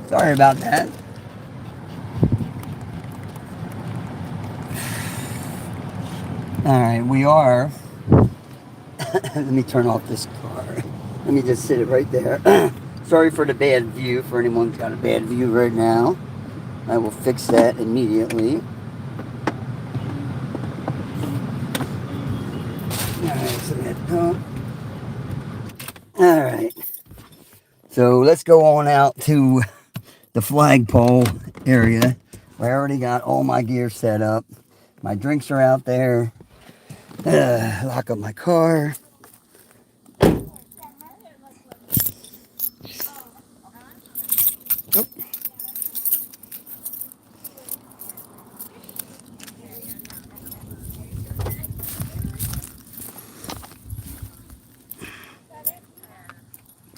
Sorry about that. Alright, we are. Let me turn off this car. Let me just sit it right there. Sorry for the bad view, for anyone who's got a bad view right now. I will fix that immediately. Alright, so that's gone. Alright. So let's go on out to the flagpole area where I already got all my gear set up. My drinks are out there. Lock up my car. Oh.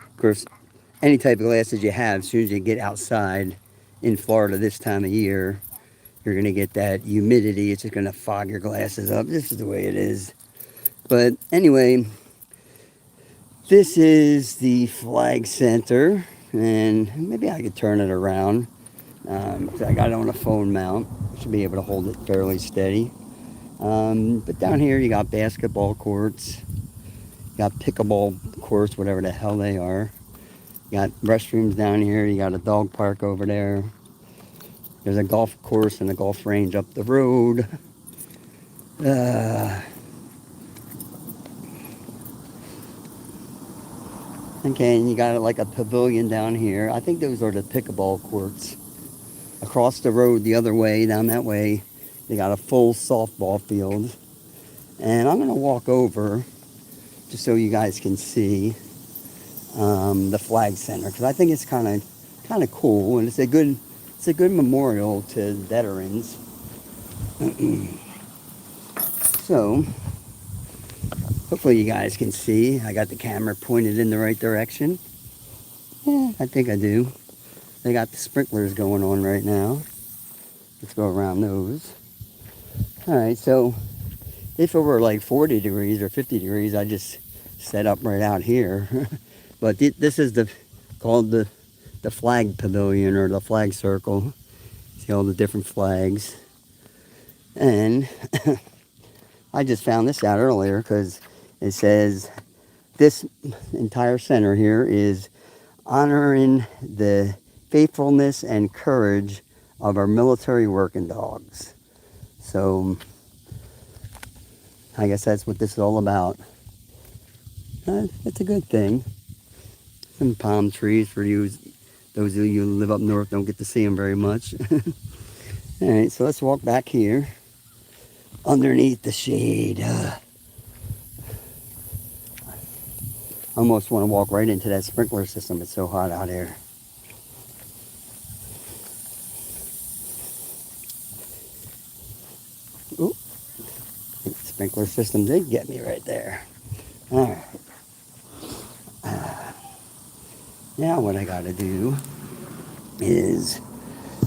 Of course, any type of glasses you have, as soon as you get outside in Florida this time of year, you're going to get that humidity. It's just going to fog your glasses up. This is the way it is. But anyway, this is the flag center, and maybe I could turn it around. I got it on a phone mount. Should be able to hold it fairly steady. But down here you got basketball courts. You got pickleball courts, whatever the hell they are. You got restrooms down here. You got a dog park over there. There's a golf course and a golf range up the road. Okay, and you got like a pavilion down here. I think those are the pickleball courts. Across the road the other way, down that way, they got a full softball field. And I'm going to walk over just so you guys can see the flag center, because I think it's kind of cool, and it's a good memorial to veterans. So hopefully you guys can see. I got the camera pointed in the right direction. Yeah, I think I do. They got the sprinklers going on right now. Let's go around those. All right, so if it were like 40 degrees or 50 degrees, I just set up right out here. But this is called the flag pavilion, or the flag circle. See all the different flags. And I just found this out earlier because it says this entire center here is honoring the faithfulness and courage of our military working dogs. So I guess that's what this is all about. It's a good thing. Some palm trees for you, those of you who live up north don't get to see them very much. All right, so let's walk back here underneath the shade. I almost want to walk right into that sprinkler system. It's so hot out here. Ooh, the sprinkler system did get me right there. All right. Now what I got to do is,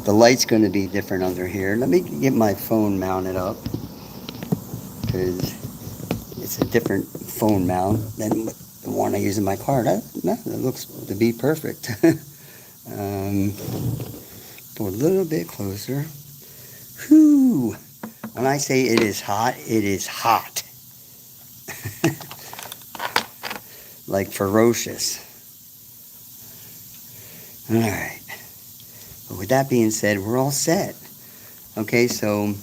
the light's going to be different under here. Let me get my phone mounted up, because it's a different phone mount than the one I use in my car. That looks to be perfect. Go a little bit closer. Whew. When I say it is hot, it is hot. Like ferocious. All right. But with that being said, we're all set. Okay, so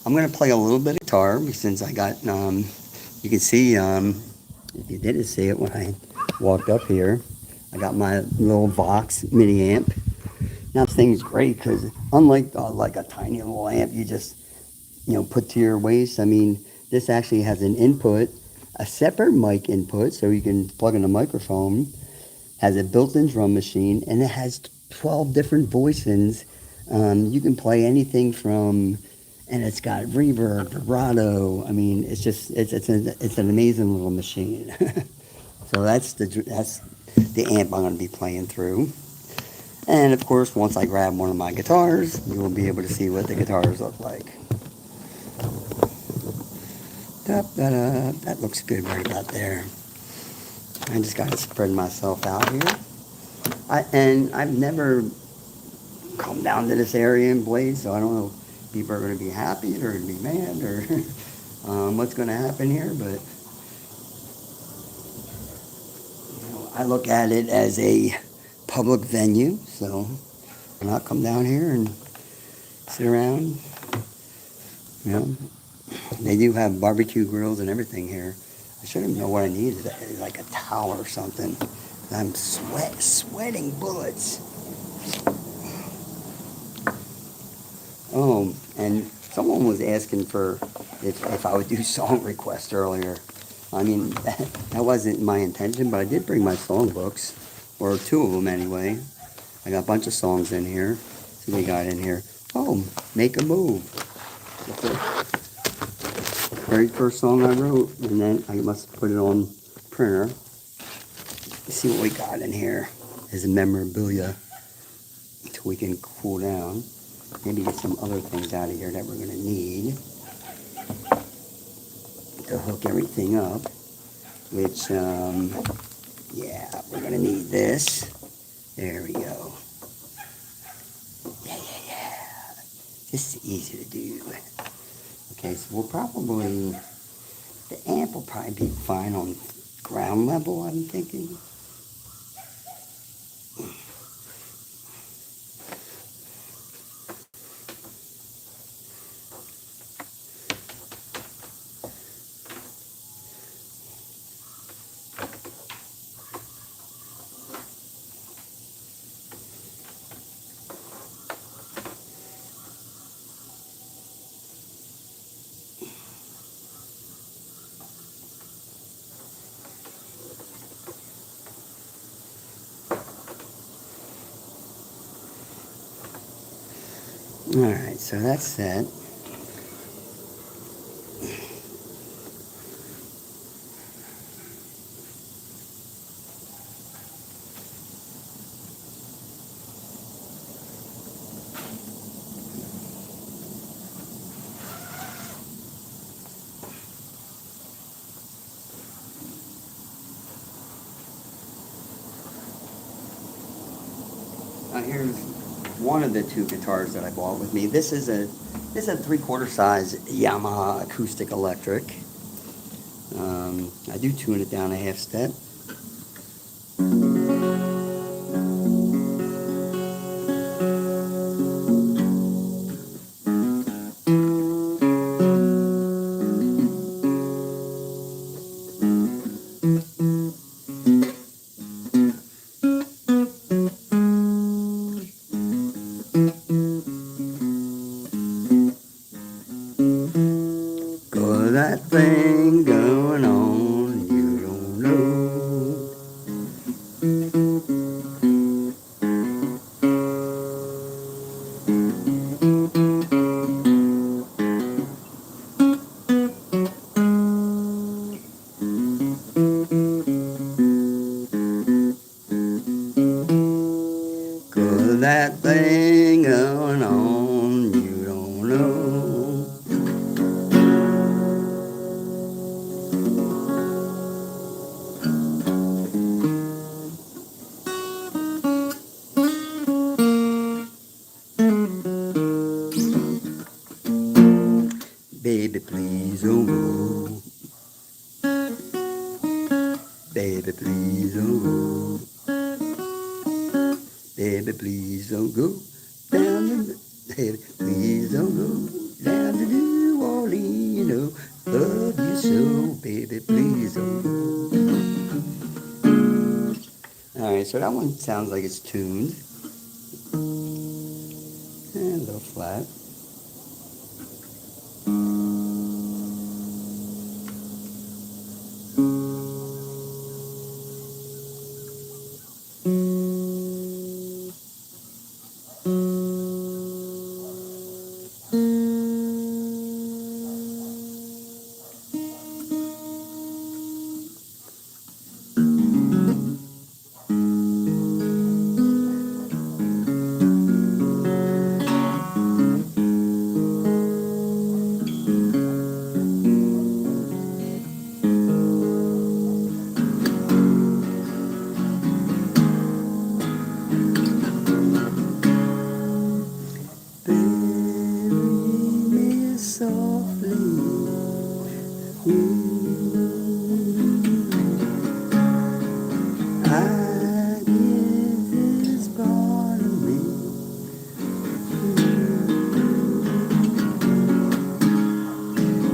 I'm going to play a little bit of guitar, since I got, you can see, if you didn't see it when I walked up here, I got my little Vox mini amp. Now this thing's great because unlike like a tiny little amp you just, put to your waist, I mean, this actually has an input, a separate mic input, so you can plug in a microphone, has a built-in drum machine, and it has 12 different voicings. You can play anything from, and it's got reverb, vibrato. I mean, it's an amazing little machine. So that's the amp I'm going to be playing through. And of course, once I grab one of my guitars, you will be able to see what the guitars look like. Da-da-da. That looks good right about there. I just got to spread myself out here. I've never come down to this area in Blaze, so I don't know if people are going to be happy or be mad or what's going to happen here, but I look at it as a public venue, so I'll come down here and sit around. They do have barbecue grills and everything here. I should have known what I needed, like a towel or something. I'm sweating bullets. Oh, and someone was asking for if I would do song requests earlier. I mean, that wasn't my intention, but I did bring my songbooks, or two of them anyway. I got a bunch of songs in here. See what we got in here. Oh, Make a Move. That's the very first song I wrote, and then I must put it on printer. Let's see what we got in here as a memorabilia until we can cool down. Maybe get some other things out of here that we're going to need to hook everything up, which, yeah, we're going to need this. There we go. Yeah. This is easy to do. Okay, so we'll probably, the amp will probably be fine on ground level, I'm thinking. Alright, so that's that. Here's one of the two guitars that I bought with me. This is a 3/4 size Yamaha acoustic electric. I do tune it down a half step. Got that thing going on, you don't know. Got that thing going on, you don't know. Baby, please don't go. Baby, please don't go. Baby, please don't go down to the, baby, please don't go down to New Orleans, you know, love you so, baby, please don't go. Alright, so that one sounds like it's tuned. And a little flat.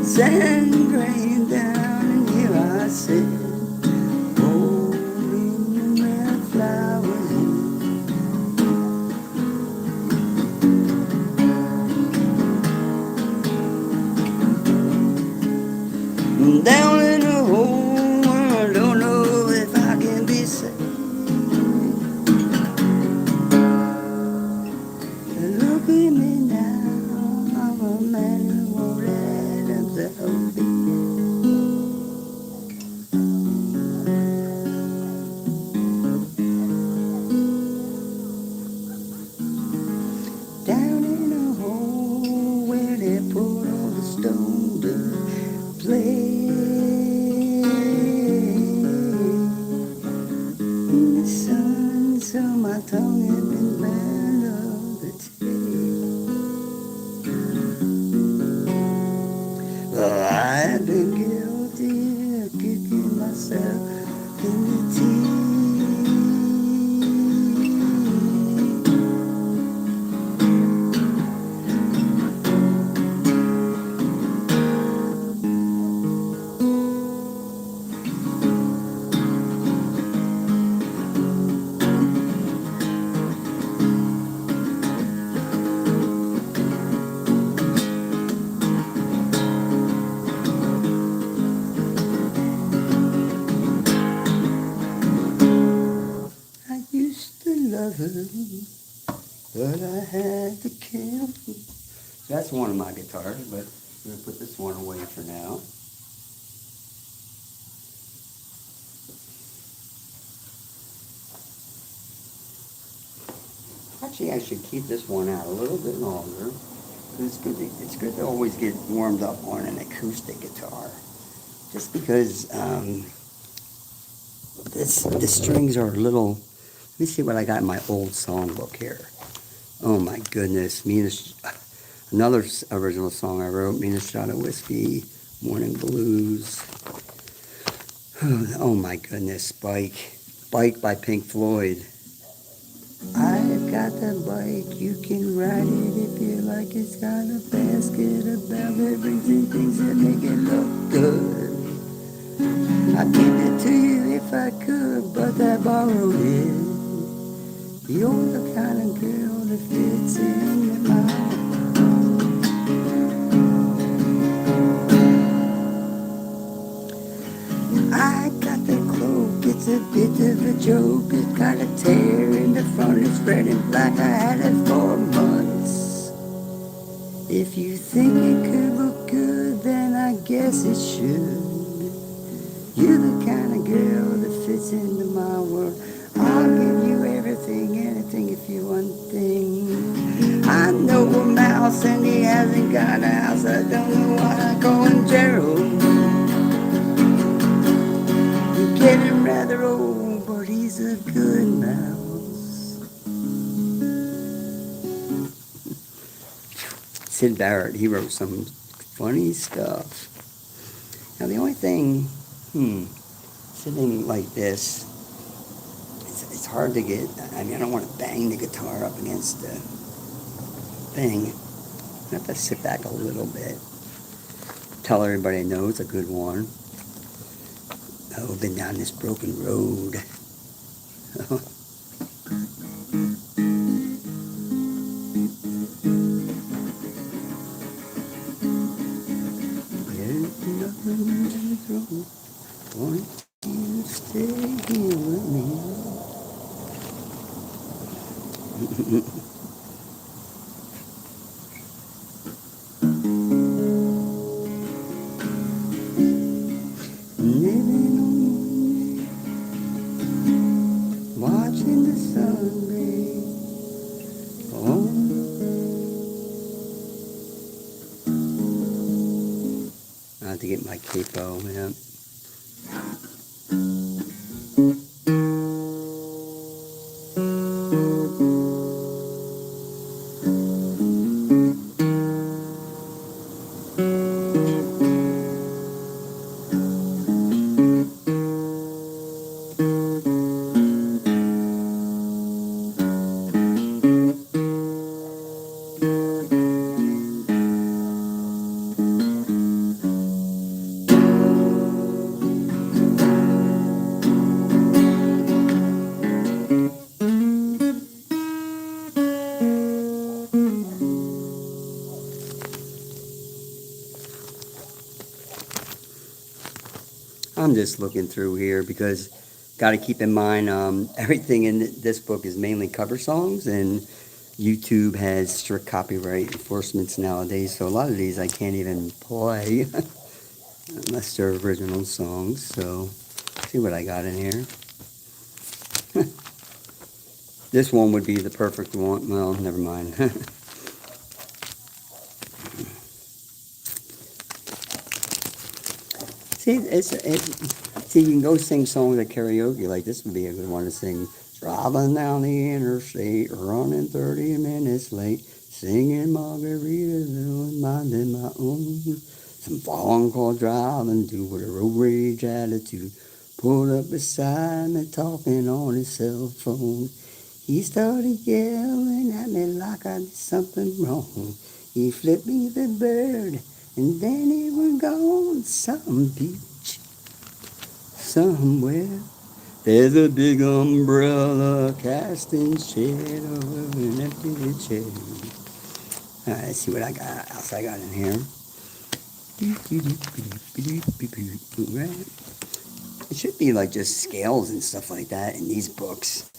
Sand rain down and here I sit, holding red flowers in. Down in the hole, I don't know if I can be saved. Look at me now, I'm a man who won't let himself be. Down in a hole where they put all the stone to play. In the sun, so my tongue had been burned of the tail. Well, I've been guilty of kicking myself in the teeth. That's one of my guitars, but I'm gonna put this one away for now. Actually, I should keep this one out a little bit longer. It's good to always get warmed up on an acoustic guitar. Just because the strings are a little. Let me see what I got in my old songbook here. Oh my goodness, another original song I wrote, "Me and a Shot of Whiskey," "Morning Blues." Oh my goodness, Bike by Pink Floyd. I've got the bike, you can ride it if you like. It's got a basket of rings and things that make it look good. I'd give it to you if I could, but I borrowed it. You're the kind of girl that fits in the mouth. I got the cloak, it's a bit of a joke. It's got a tear in the front, it's red and black. I had it for months. If you think it could look good, then I guess it should. You're the kind of girl that fits into my world. I'll give you everything, anything if you want thing. I know a mouse and he hasn't got a house. I don't know why I call him Gerald. He's getting rather old, but he's a good mouse. Sid Barrett, he wrote some funny stuff. Now the only thing, sitting like this, it's hard to get. I mean, I don't want to bang the guitar up against the thing. I have to sit back a little bit. Tell everybody I know it's a good one. Oh, I've been down this broken road. There's nothing wrong. Want you to stay here with me. Living on, watching the sun rays. Oh, I have to get my capo, man. I'm just looking through here because got to keep in mind everything in this book is mainly cover songs, and YouTube has strict copyright enforcements nowadays, so a lot of these I can't even play unless they're original songs. So see what I got in here. This one would be the perfect one. Well, never mind. See, you can go sing songs at karaoke. Like this would be a good one to sing. Driving down the interstate, running 30 minutes late, singing Margaritaville, minding my own. Some phone call driving through with a road rage attitude. Pulled up beside me, talking on his cell phone. He started yelling at me like I did something wrong. He flipped me the bird, and then he was gone. Some beach, somewhere. There's a big umbrella casting shade over an empty chair. All right, let's see what else I got in here. Right. It should be like just scales and stuff like that in these books.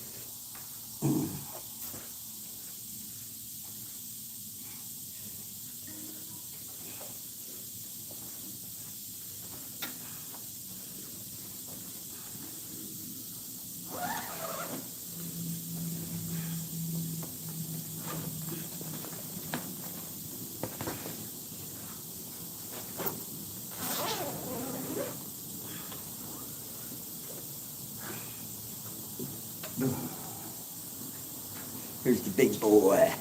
big boy.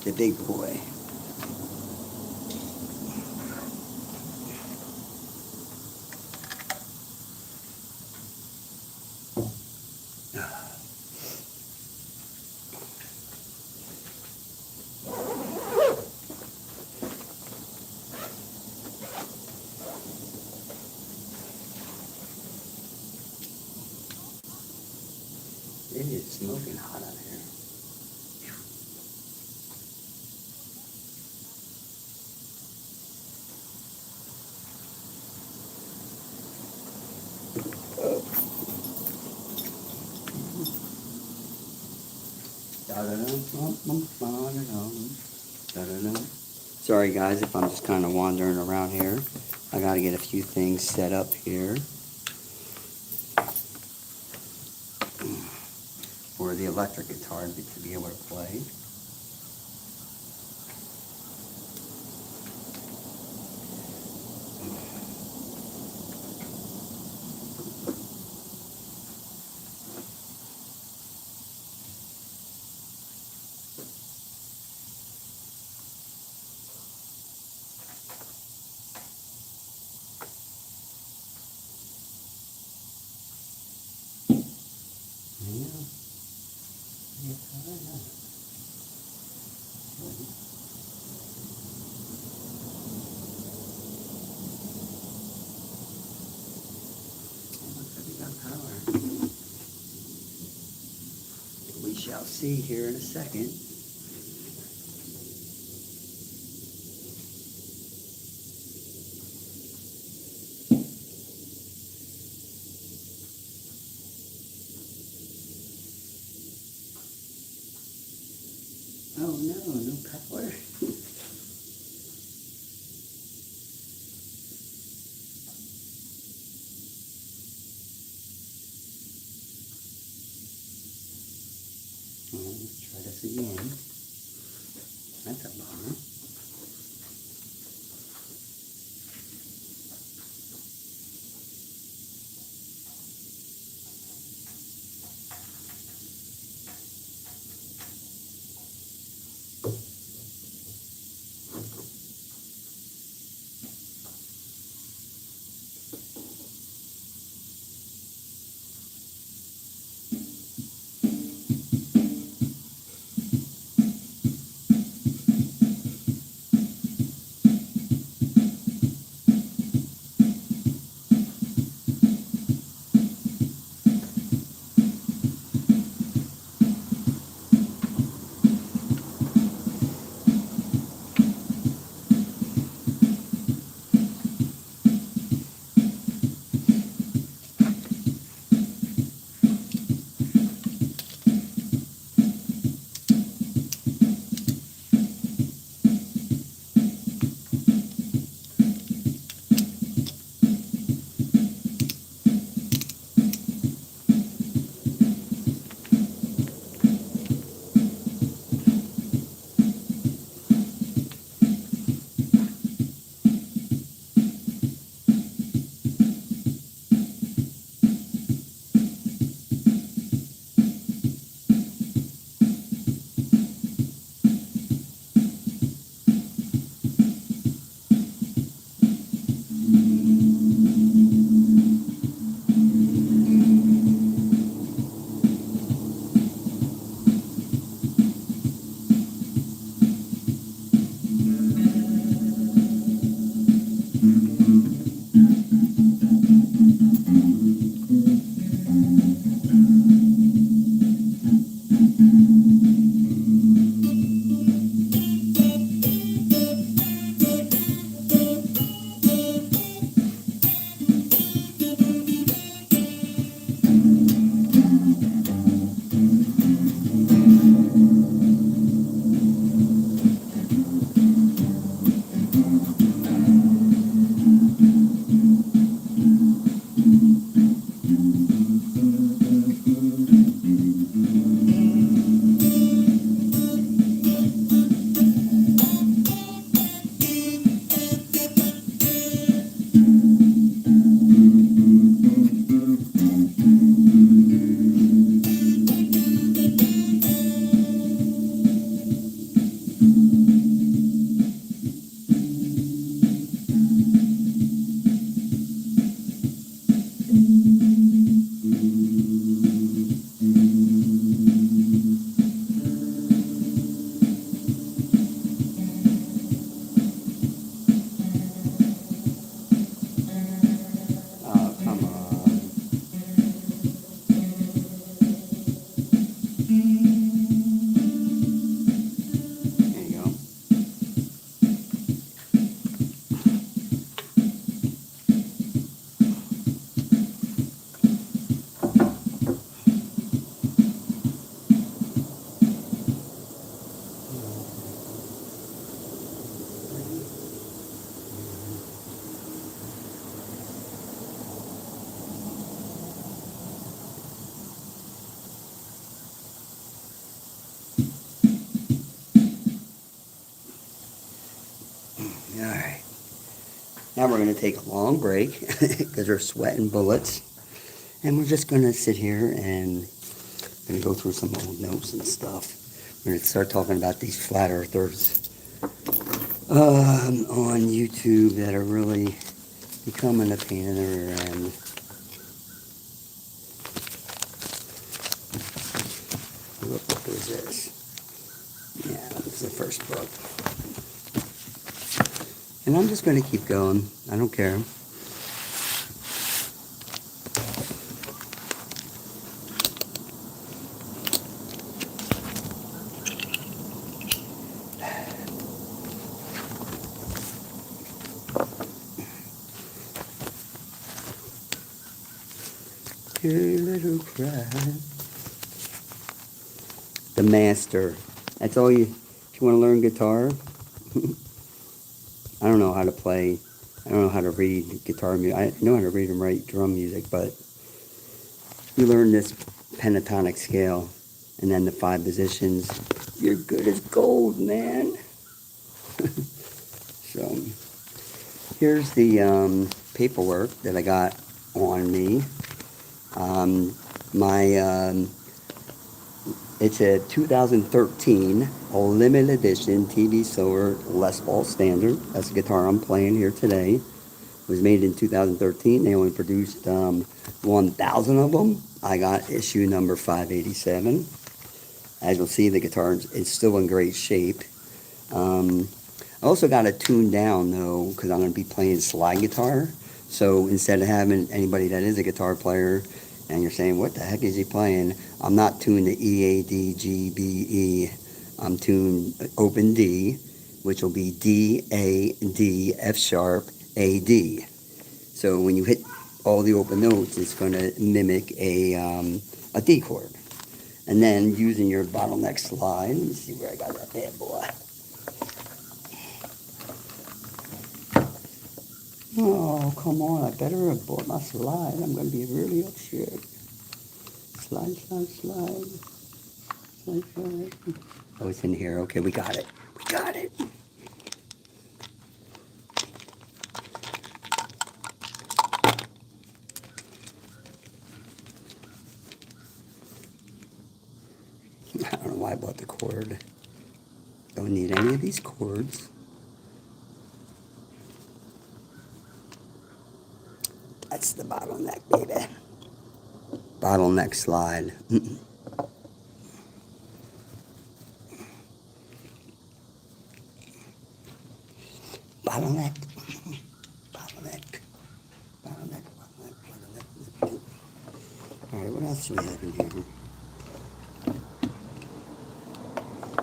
The big boy. It is smoking hot out here. Sorry guys if I'm just kind of wandering around here. I got to get a few things set up here for the electric guitar to be able to play. We shall see here in a second. Oh no, no power. Let's try this again. That's a bummer. Alright. Now we're going to take a long break because we're sweating bullets. And we're just going to sit here and going to go through some old notes and stuff. We're going to start talking about these flat earthers on YouTube that are really becoming a pain in the rear end. What book is this? Yeah, this is the first book. And I'm just going to keep going. I don't care. Your little cry. The Master. That's all you, if you want to learn guitar. I don't know how to play. I don't know how to read guitar music. I know how to read and write drum music, but you learn this pentatonic scale and then the 5 positions. You're good as gold, man. So here's the paperwork that I got on me. It's a 2013 limited edition TV Silver Les Paul Standard. That's the guitar I'm playing here today. It was made in 2013. They only produced 1,000 of them. I got issue number 587. As you'll see, the guitar is still in great shape. I also got it tuned down, though, because I'm going to be playing slide guitar. So instead of having anybody that is a guitar player and you're saying, what the heck is he playing? I'm not tuned to E, A, D, G, B, E. I'm tuned open D, which will be D, A, D, F sharp, A, D. So when you hit all the open notes, it's going to mimic a D chord. And then using your bottleneck slide, let me see where I got that bad boy. Oh, come on, I better have bought my slide. I'm going to be really upset. Slide, slide, slide. Slide, slide. Oh, it's in here. Okay, we got it. We got it. I don't know why I bought the cord. Don't need any of these cords. That's the bottleneck, baby. Bottleneck slide. Bottleneck. Bottleneck. Bottleneck. Bottleneck. Bottleneck. Alright, what else do we have in here?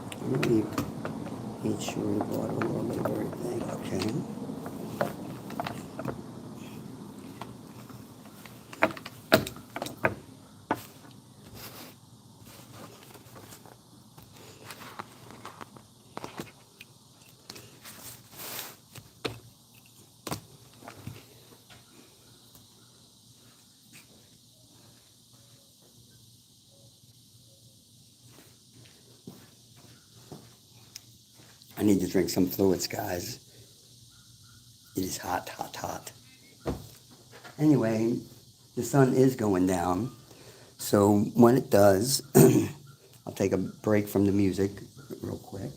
I really made sure we bought a little bit of everything. Okay. I need to drink some fluids, guys. It is hot, hot, hot. Anyway, the sun is going down. So when it does, I'll take a break from the music real quick.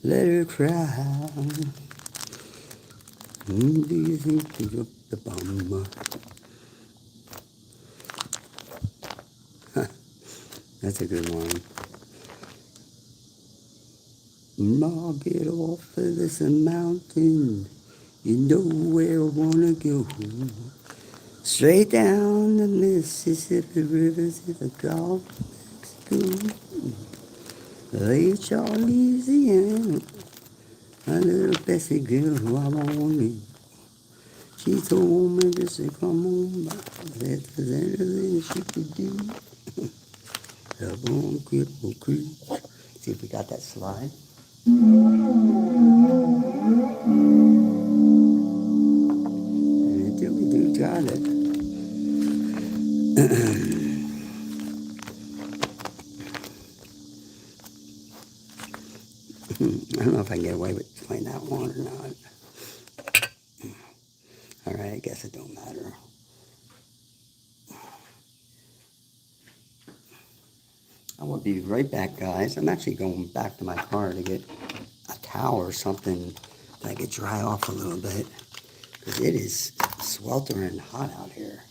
Let her cry. Who do you think took the bum? That's a good one. I'll get off of this mountain. You know where I wanna go. Straight down the Mississippi River to the Gulf of Mexico. Lake Charles, Louisiana. My little Bessie girl who I want me. She told me just to come on by. If there's anything she could do. Up on Cripple Creek. See if we got that slide. We do got it. I don't know if I can get away with playing that one or not. All right, I guess it don't matter. I will be right back, guys. I'm actually going back to my car to get a towel or something that I could dry off a little bit, because it is sweltering hot out here.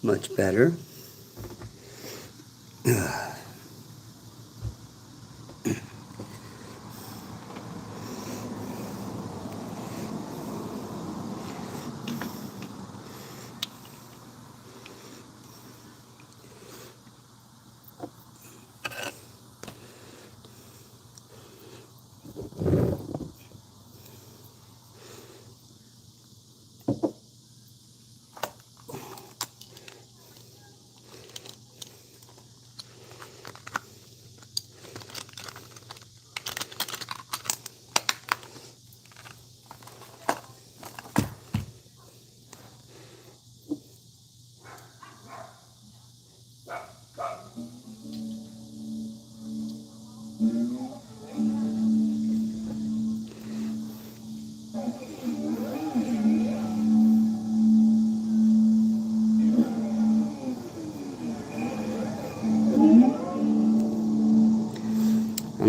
Much better.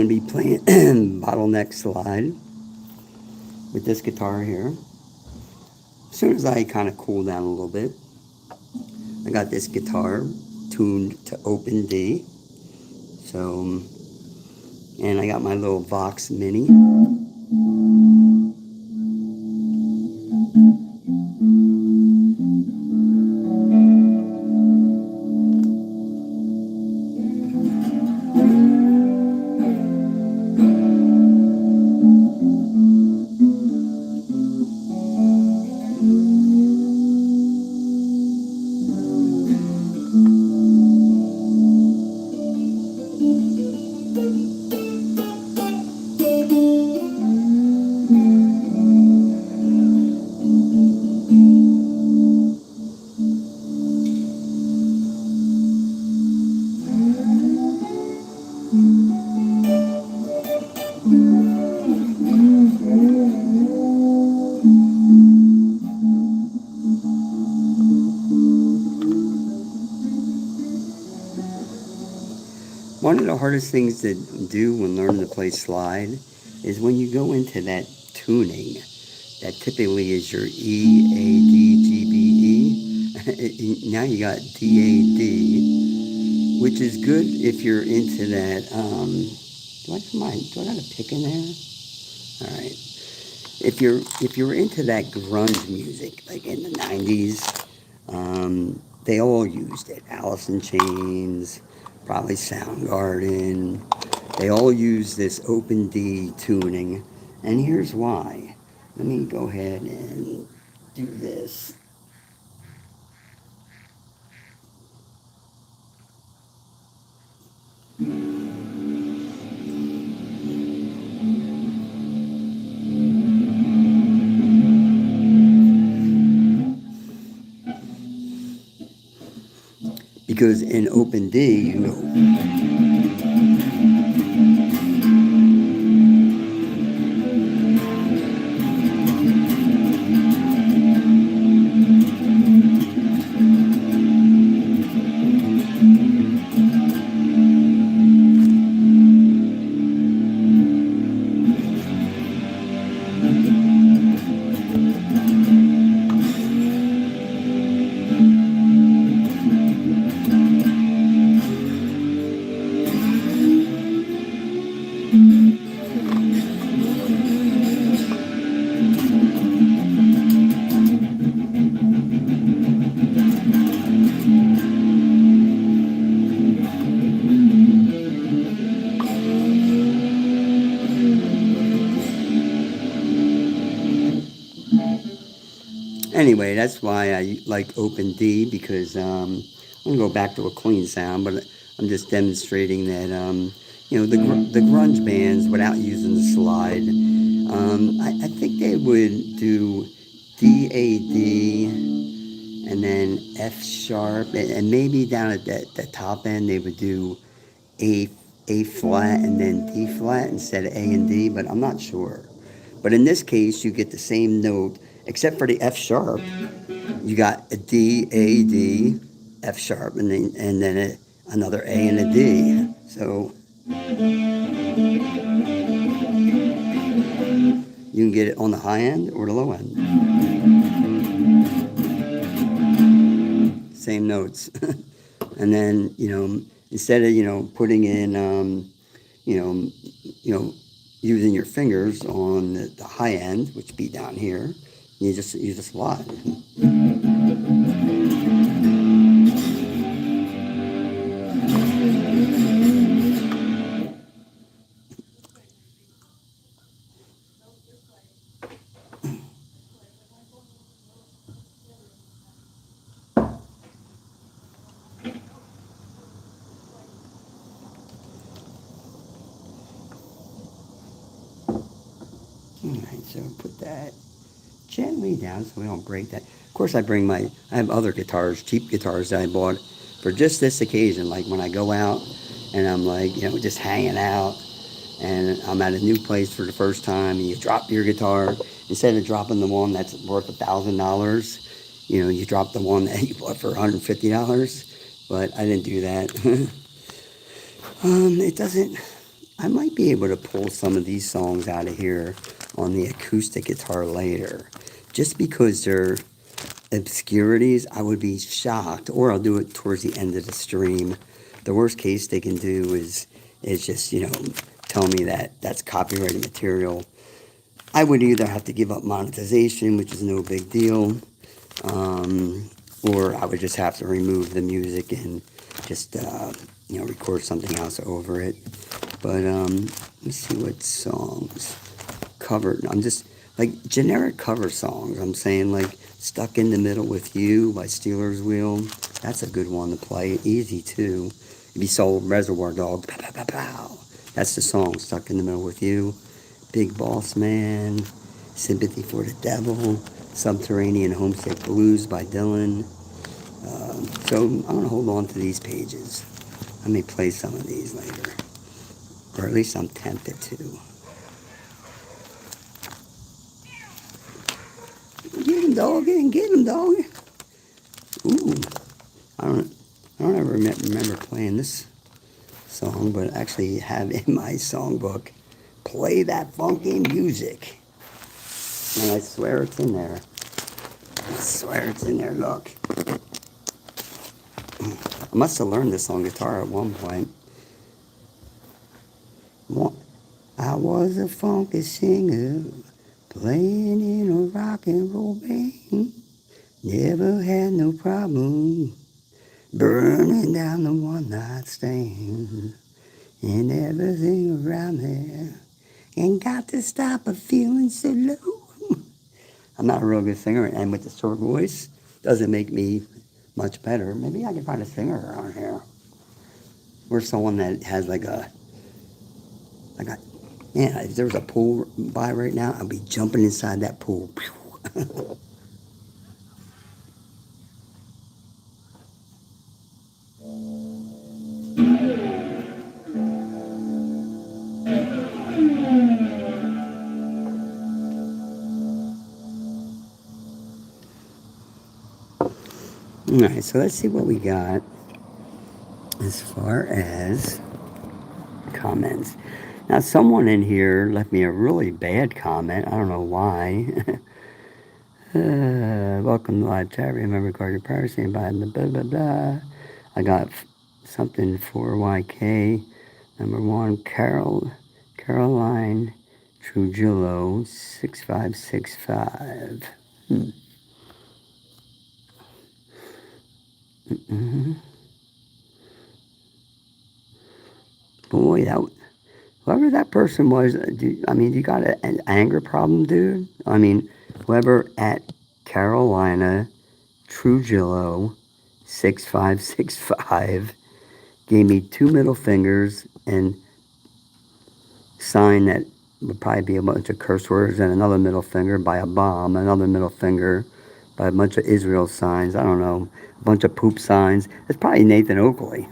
going to be playing Bottleneck Slide with this guitar here. As soon as I kind of cool down a little bit, I got this guitar tuned to open D. So, and I got my little Vox Mini. One of the hardest things to do when learning to play slide is when you go into that tuning, that typically is your E, A, D, G, B, E. Now you got D, A, D, which is good if you're into that. Do I got a pick in there? All right. If you're into that grunge music, like in the 90s, they all used it. Alice in Chains, probably Soundgarden. They all use this open D tuning, and here's why. Let me go ahead and do this. Because in open D, you go. Anyway, that's why I like open D, because I'm going to go back to a clean sound, but I'm just demonstrating that, the grunge bands, without using the slide, I think they would do D, A, D, and then F sharp, and maybe down at the top end they would do A flat and then D flat instead of A and D, but I'm not sure. But in this case, you get the same note, except for the F sharp. You got a D, A, D, F sharp, and then another A and a D. So you can get it on the high end or the low end. Same notes. And then, instead of, putting in, using your fingers on the high end, which would be down here, you just slide. Alright, so put that gently down so we don't break that. Of course, I have other guitars, cheap guitars that I bought for just this occasion, like when I go out and I'm like, just hanging out and I'm at a new place for the first time, and you drop your guitar, instead of dropping the one that's worth $1,000, you drop the one that you bought for $150, but I didn't do that. I might be able to pull some of these songs out of here on the acoustic guitar later. Just because they're obscurities, I would be shocked, or I'll do it towards the end of the stream. The worst case they can do is just, tell me that that's copyrighted material. I would either have to give up monetization, which is no big deal, or I would just have to remove the music and just, record something else over it. But let's see what songs covered. I'm just like generic cover songs. I'm saying like "Stuck in the Middle with You" by Steelers Wheel. That's a good one to play. Easy too. If you saw Reservoir Dogs, pow, pow, pow, pow. That's the song, "Stuck in the Middle with You." Big Boss Man, "Sympathy for the Devil," "Subterranean Homesick Blues" by Dylan. So I'm gonna hold on to these pages. I may play some of these later, or at least I'm tempted to. Get him, dog! Get him, dog! Ooh, I don't ever remember playing this song, but I actually have in my songbook, "Play that funky music," and I swear it's in there. I swear it's in there. Look, I must have learned this on guitar at one point. I was a funky singer, playing in a rock and roll band. Never had no problem burning down the one-night stand. And everything around there ain't got to stop a feeling so low. I'm not a real good singer, and with the short voice, doesn't make me much better. Maybe I can find a singer around here. Or someone that has like a, man, if there was a pool by right now, I'd be jumping inside that pool. Alright, so let's see what we got as far as comments. Now, someone in here left me a really bad comment. I don't know why. Welcome to live chat. Remember, guard your privacy and blah, blah, blah, blah. I got something for YK. Number 1, Caroline Trujillo, 6565. Boy, whoever that person was, you got an anger problem, dude? I mean, whoever at Carolina Trujillo 6565 gave me 2 middle fingers and sign that would probably be a bunch of curse words, and another middle finger by a bomb, another middle finger by a bunch of Israel signs, I don't know, a bunch of poop signs. It's probably Nathan Oakley.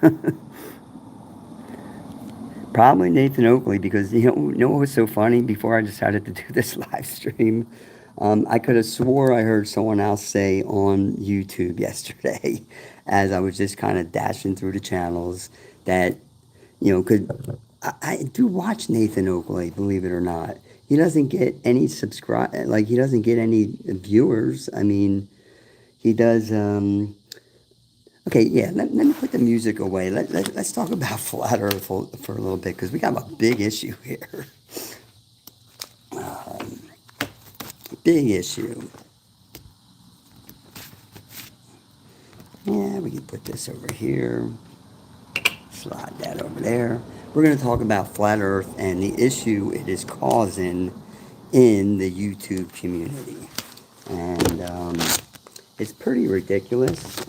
Probably Nathan Oakley, because you know what was so funny? Before I decided to do this live stream, I could have swore I heard someone else say on YouTube yesterday, as I was just kind of dashing through the channels, that I do watch Nathan Oakley, believe it or not. He doesn't get any he doesn't get any viewers. I mean, he does. Okay, yeah, let me put the music away. Let's talk about Flat Earth for a little bit, because we got a big issue here. Big issue. Yeah, we can put this over here. Slide that over there. We're going to talk about Flat Earth and the issue it is causing in the YouTube community. And it's pretty ridiculous.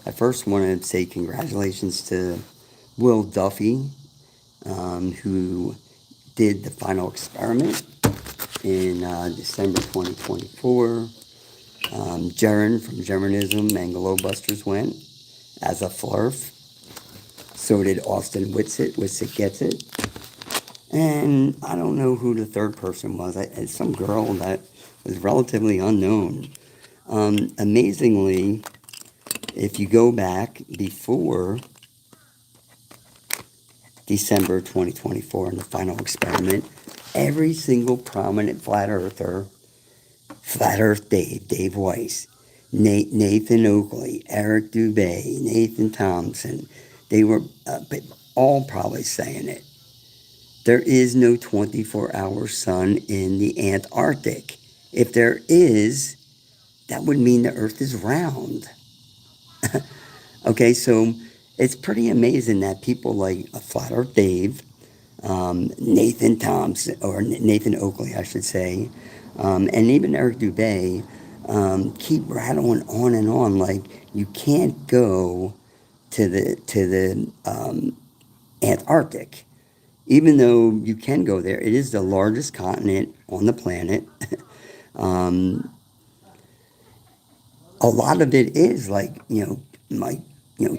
I first want to say congratulations to Will Duffy, who did the final experiment in December 2024. Jaren from Jeranism and Glowbusters went as a flurf. So did Austin Whitsitt. Whitsitt gets it. And I don't know who the third person was. It's some girl that was relatively unknown. Amazingly, if you go back before December 2024 in the final experiment. Every single prominent flat earther, Flat Earth Dave Weiss, Nathan Oakley, Eric Dubay, Nathan Thompson, they were all probably saying it. There is no 24-hour sun in the Antarctic. If there is, that would mean the Earth is round. Okay, so it's pretty amazing that people like Flat Earth Dave, Nathan Thompson, or Nathan Oakley, I should say, and even Eric Dubay, keep rattling on and on. Like, you can't go to the Antarctic, even though you can go there. It is the largest continent on the planet. A lot of it is like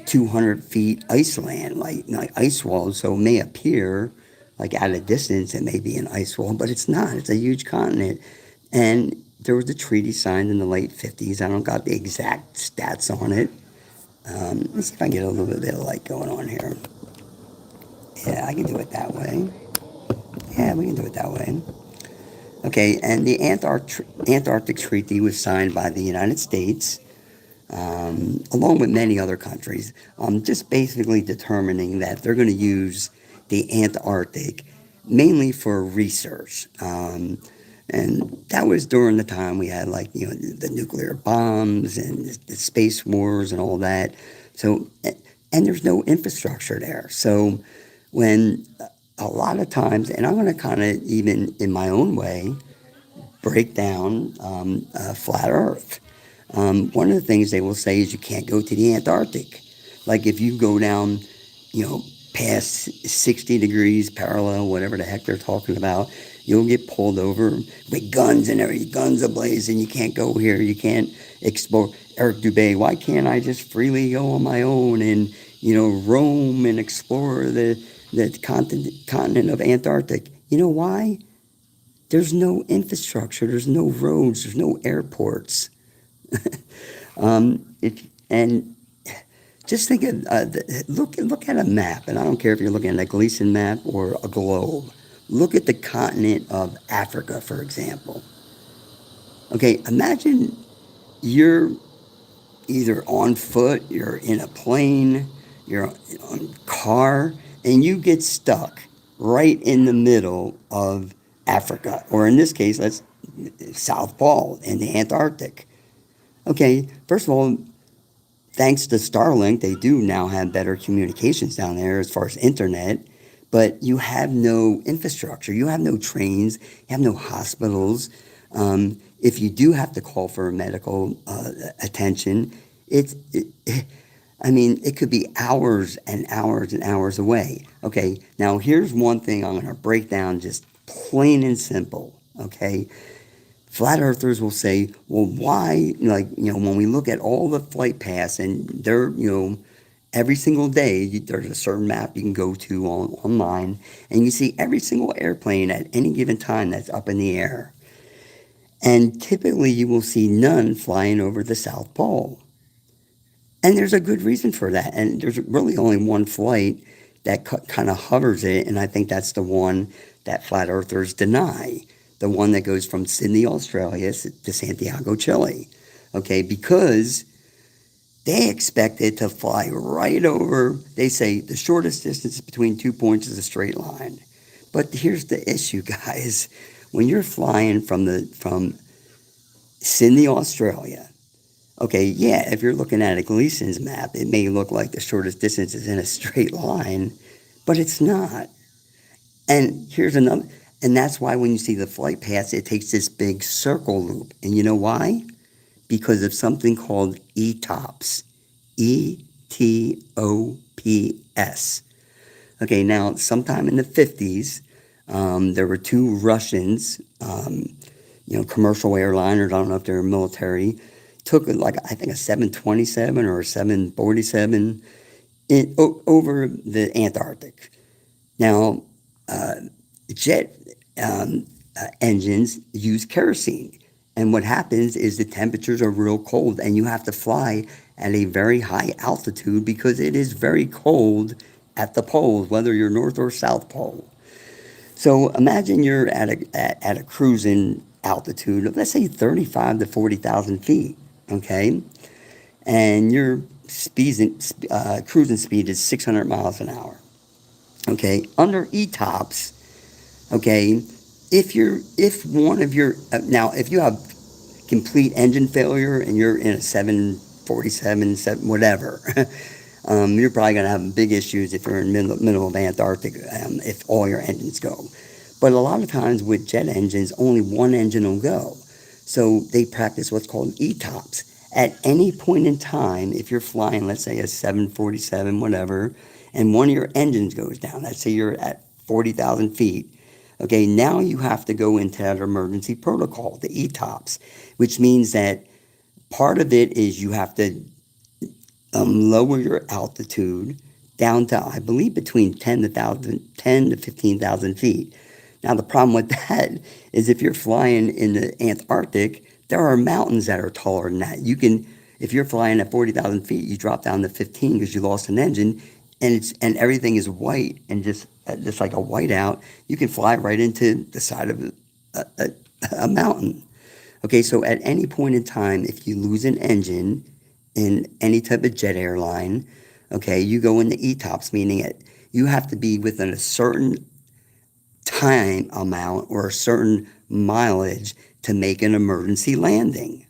200 feet ice land, like ice walls. So it may appear like at a distance it may be an ice wall, but it's not. It's a huge continent. And there was a treaty signed in the late 50s. I don't got the exact stats on it. Let's see if I can get a little bit of light going on here. Yeah, I can do it that way. Yeah, we can do it that way. Okay, and the Antarctic Treaty was signed by the United States, along with many other countries, just basically determining that they're going to use the Antarctic mainly for research. And that was during the time we had the nuclear bombs and the space wars and all that. So, and there's no infrastructure there. So when a lot of times, and I'm going to kind of, even in my own way, break down flat Earth. One of the things they will say is you can't go to the Antarctic. Like if you go down, past 60 degrees parallel, whatever the heck they're talking about, you'll get pulled over with guns and everything, guns ablaze, and you can't go here, you can't explore. Eric Dubay, why can't I just freely go on my own and, roam and explore the continent of Antarctic? You know why? There's no infrastructure, there's no roads, there's no airports. And just think of, look at a map, and I don't care if you're looking at a Gleason map or a globe. Look at the continent of Africa, for example. Okay, imagine you're either on foot, you're in a plane, you're on a car, and you get stuck right in the middle of Africa, or in this case, that's South Pole in the Antarctic. Okay, first of all, thanks to Starlink, they do now have better communications down there as far as internet, but you have no infrastructure. You have no trains. You have no hospitals. If you do have to call for medical attention, it could be hours and hours and hours away. Okay, now here's one thing I'm going to break down just plain and simple, okay? Flat earthers will say, well, why, when we look at all the flight paths and they're, every single day, there's a certain map you can go to online, and you see every single airplane at any given time that's up in the air. And typically you will see none flying over the South Pole. And there's a good reason for that. And there's really only one flight that kind of hovers it, and I think that's the one that flat earthers deny. The one that goes from Sydney, Australia to Santiago, Chile. Okay, because they expect it to fly right over. They say the shortest distance between 2 points is a straight line. But here's the issue, guys. When you're flying from Sydney, Australia, okay, yeah, if you're looking at a Gleason's map, it may look like the shortest distance is in a straight line, but it's not. And here's another, and that's why when you see the flight paths, it takes this big circle loop. And you know why? Because of something called ETOPS. ETOPS. Okay, now sometime in the 50s, there were two Russians, commercial airliners, I don't know if they were military, took I think a 727 or a 747 over the Antarctic. Now, jet engines use kerosene. And what happens is the temperatures are real cold, and you have to fly at a very high altitude because it is very cold at the poles, whether you're North or South Pole. So imagine you're at a cruising altitude of, let's say, 35 to 40,000 feet, okay? And your cruising speed is 600 miles an hour, okay? Under ETOPS, okay, if one of your, now if you have complete engine failure and you're in a 747, whatever, you're probably going to have big issues if you're in the middle of Antarctic, if all your engines go. But a lot of times with jet engines, only one engine will go. So they practice what's called ETOPS. At any point in time, if you're flying, let's say a 747, whatever, and one of your engines goes down, let's say you're at 40,000 feet, okay, now you have to go into that emergency protocol, the ETOPS, which means that part of it is you have to lower your altitude down to, I believe, between 10 to 15,000 feet. Now, the problem with that is if you're flying in the Antarctic, there are mountains that are taller than that. You can, if you're flying at 40,000 feet, you drop down to 15 because you lost an engine, and everything is white and just like a whiteout. You can fly right into the side of a mountain. Okay, so at any point in time, if you lose an engine in any type of jet airline, okay, you go into ETOPS, meaning that you have to be within a certain time amount or a certain mileage to make an emergency landing.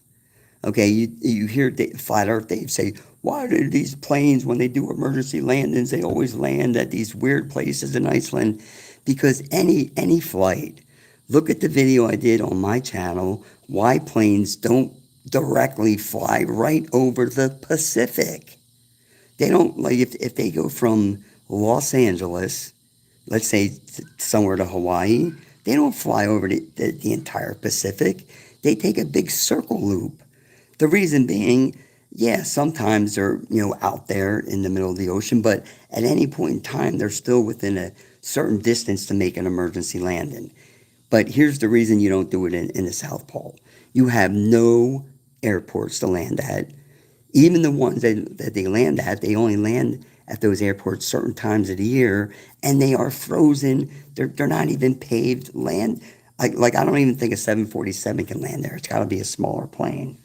Okay, you hear Flat Earth Dave say, why do these planes, when they do emergency landings, they always land at these weird places in Iceland? Because any flight, look at the video I did on my channel, why planes don't directly fly right over the Pacific. They don't, like, if they go from Los Angeles, let's say somewhere to Hawaii, they don't fly over the entire Pacific. They take a big circle loop. The reason being, yeah, sometimes they're, out there in the middle of the ocean, but at any point in time, they're still within a certain distance to make an emergency landing. But here's the reason you don't do it in the South Pole. You have no airports to land at. Even the ones that they land at, they only land at those airports certain times of the year, and they are frozen. They're not even paved land. Like I don't even think a 747 can land there. It's got to be a smaller plane.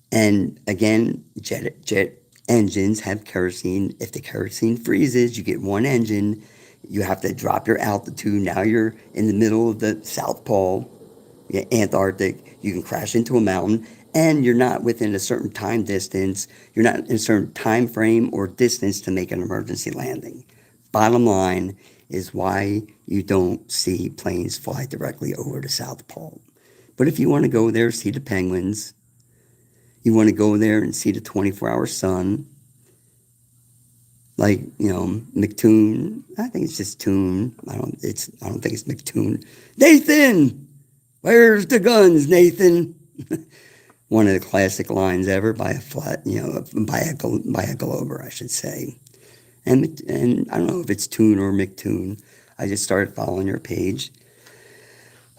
And again, jet engines have kerosene. If the kerosene freezes, you get one engine. You have to drop your altitude. Now you're in the middle of the South Pole, Antarctic. You can crash into a mountain, and you're not within a certain time distance. You're not in a certain time frame or distance to make an emergency landing. Bottom line is why you don't see planes fly directly over the South Pole. But if you want to go there, see the penguins, you want to go there and see the 24-hour sun, like, McToon. I think it's just Toon. I don't think it's McToon. Nathan, where's the guns, Nathan? One of the classic lines ever by a by a Glober, I should say. And I don't know if it's Toon or McToon. I just started following your page.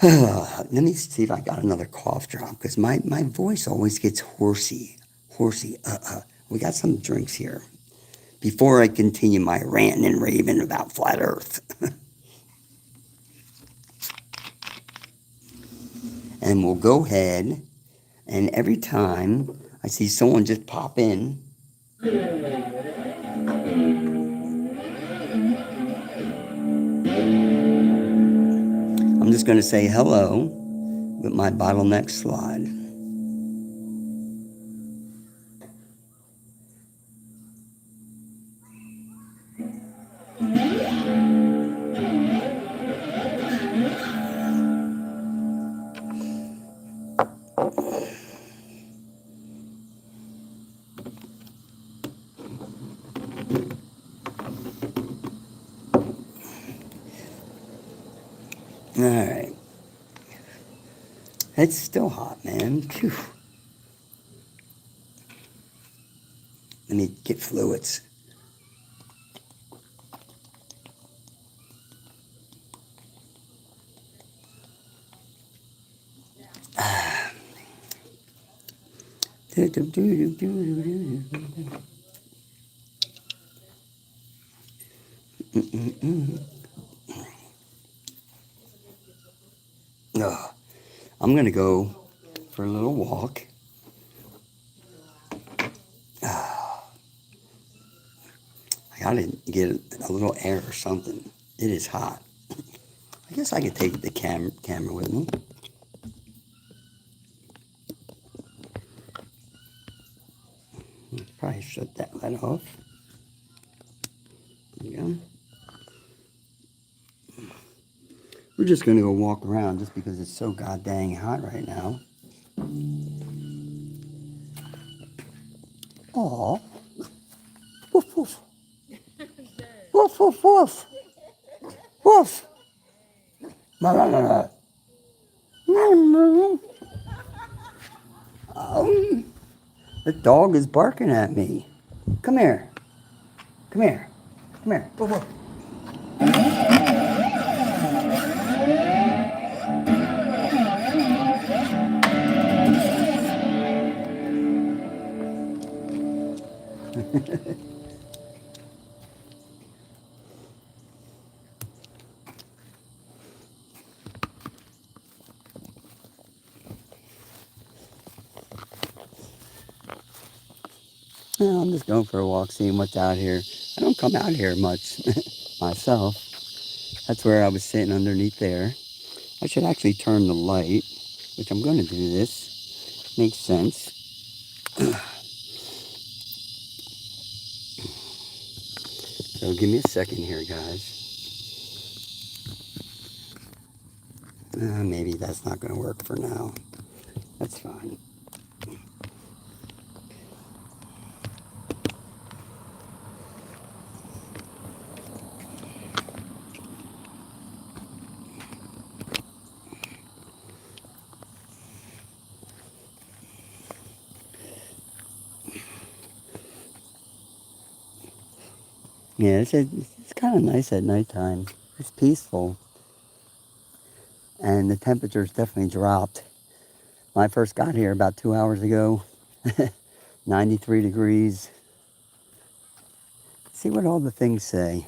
Let me see if I got another cough drop, because my voice always gets horsey. We got some drinks here before I continue my ranting and raving about flat Earth. And we'll go ahead, and every time I see someone just pop in, I'm just going to say hello with my bottleneck slide. All right. It's still hot, man. Phew. Let me get fluids. Ugh. I'm going to go for a little walk. I got to get a little air or something. It is hot. I guess I could take the camera with me. Probably shut that light off. There you go. We're just going to go walk around just because it's so goddamn hot right now. Aw. Woof, woof. Woof, woof, woof. Woof. La, la, la, la. The dog is barking at me. Come here. Come here. Come here. Woof, woof. Well, I'm just going for a walk, seeing what's out here. I don't come out here much myself. That's where I was sitting underneath there. I should actually turn the light, which I'm going to do this. Makes sense. So give me a second here, guys. Maybe that's not going to work for now. That's fine. Yeah, it's kind of nice at nighttime. It's peaceful. And the temperature's definitely dropped. When I first got here about 2 hours ago, 93 degrees. See what all the things say.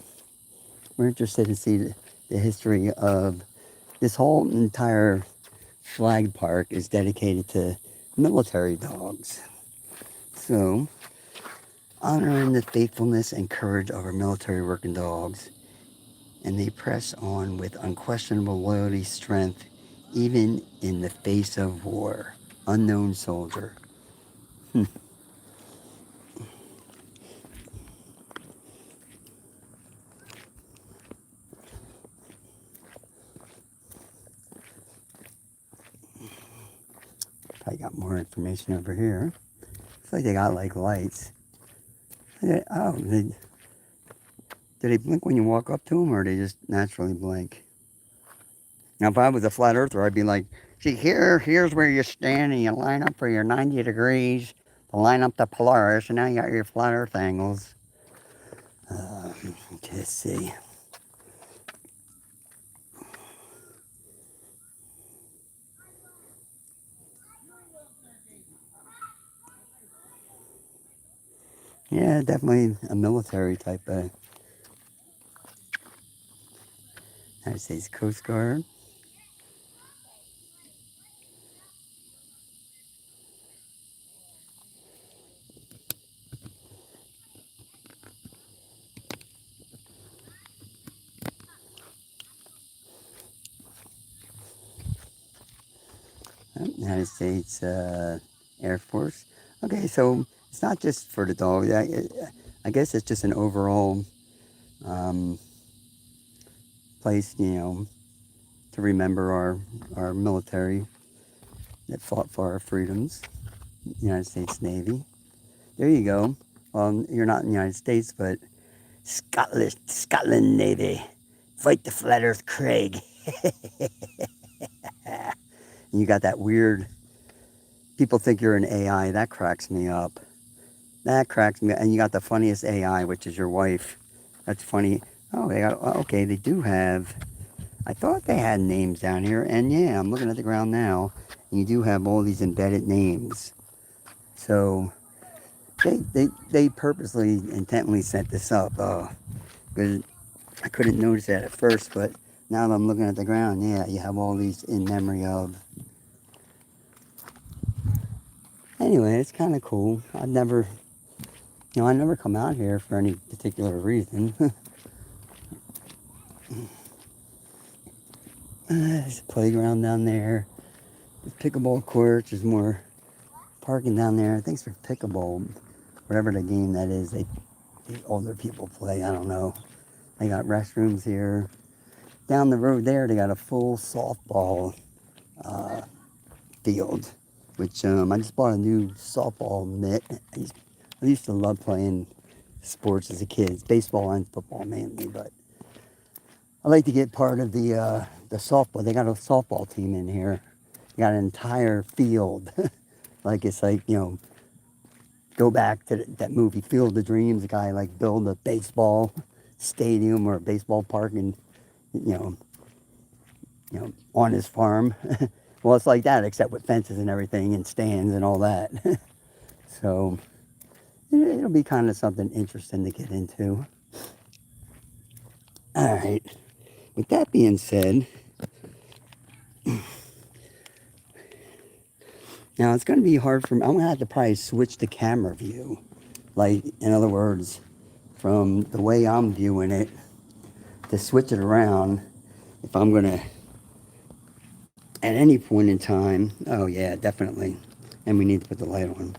We're interested to see the history of this whole entire flag park is dedicated to military dogs. So, honoring the faithfulness and courage of our military working dogs, and they press on with unquestionable loyalty, strength, even in the face of war. Unknown soldier. Probably got more information over here. Looks like they got like lights. Oh, do they blink when you walk up to them, or do they just naturally blink? Now, if I was a flat earther, I'd be like, see, here's where you stand and you line up for your 90 degrees to line up the Polaris, and now you got your flat earth angles. Let's see. Yeah, definitely a military type of United States Coast Guard. United States Air Force. Okay, so it's not just for the dog. I guess it's just an overall place, to remember our military that fought for our freedoms. United States Navy. There you go. Well, you're not in the United States, but Scotland Navy. Fight the Flat Earth Craig. And you got that weird, people think you're an AI. That cracks me up. That cracks me up. And you got the funniest AI, which is your wife. That's funny. Oh, okay, they do have, I thought they had names down here. And yeah, I'm looking at the ground now. And you do have all these embedded names. So they purposely, intently set this up. Because I couldn't notice that at first, but now that I'm looking at the ground, yeah, you have all these in memory of. Anyway, it's kind of cool. I never come out here for any particular reason. There's a playground down there. There's pickleball courts. There's more parking down there. Thanks for pickleball, whatever the game that is. The older people play. I don't know. They got restrooms here. Down the road there, they got a full softball field, which I just bought a new softball mitt. I used to love playing sports as a kid. It's baseball and football mainly, but I like to get part of the softball. They got a softball team in here. They got an entire field. It's like, go back to that movie Field of Dreams. The guy build a baseball stadium or a baseball park and on his farm. Well, it's like that, except with fences and everything and stands and all that. So it'll be kind of something interesting to get into. All right. With that being said, now it's going to be hard for me. I'm going to have to probably switch the camera view. In other words, from the way I'm viewing it, to switch it around, if I'm going to, at any point in time, oh yeah, definitely. And we need to put the light on.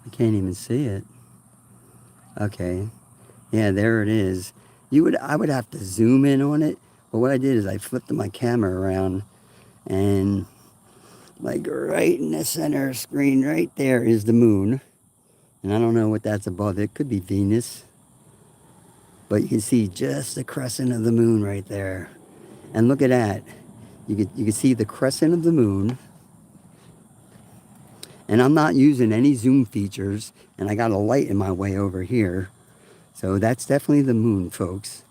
I can't even see it. Okay. Yeah, there it is. I would have to zoom in on it, but what I did is I flipped my camera around and right in the center screen right there is the moon. And I don't know what that's above. It could be Venus. But you can see just the crescent of the moon right there. And look at that. You can see the crescent of the moon. And I'm not using any zoom features. And I got a light in my way over here. So that's definitely the moon, folks.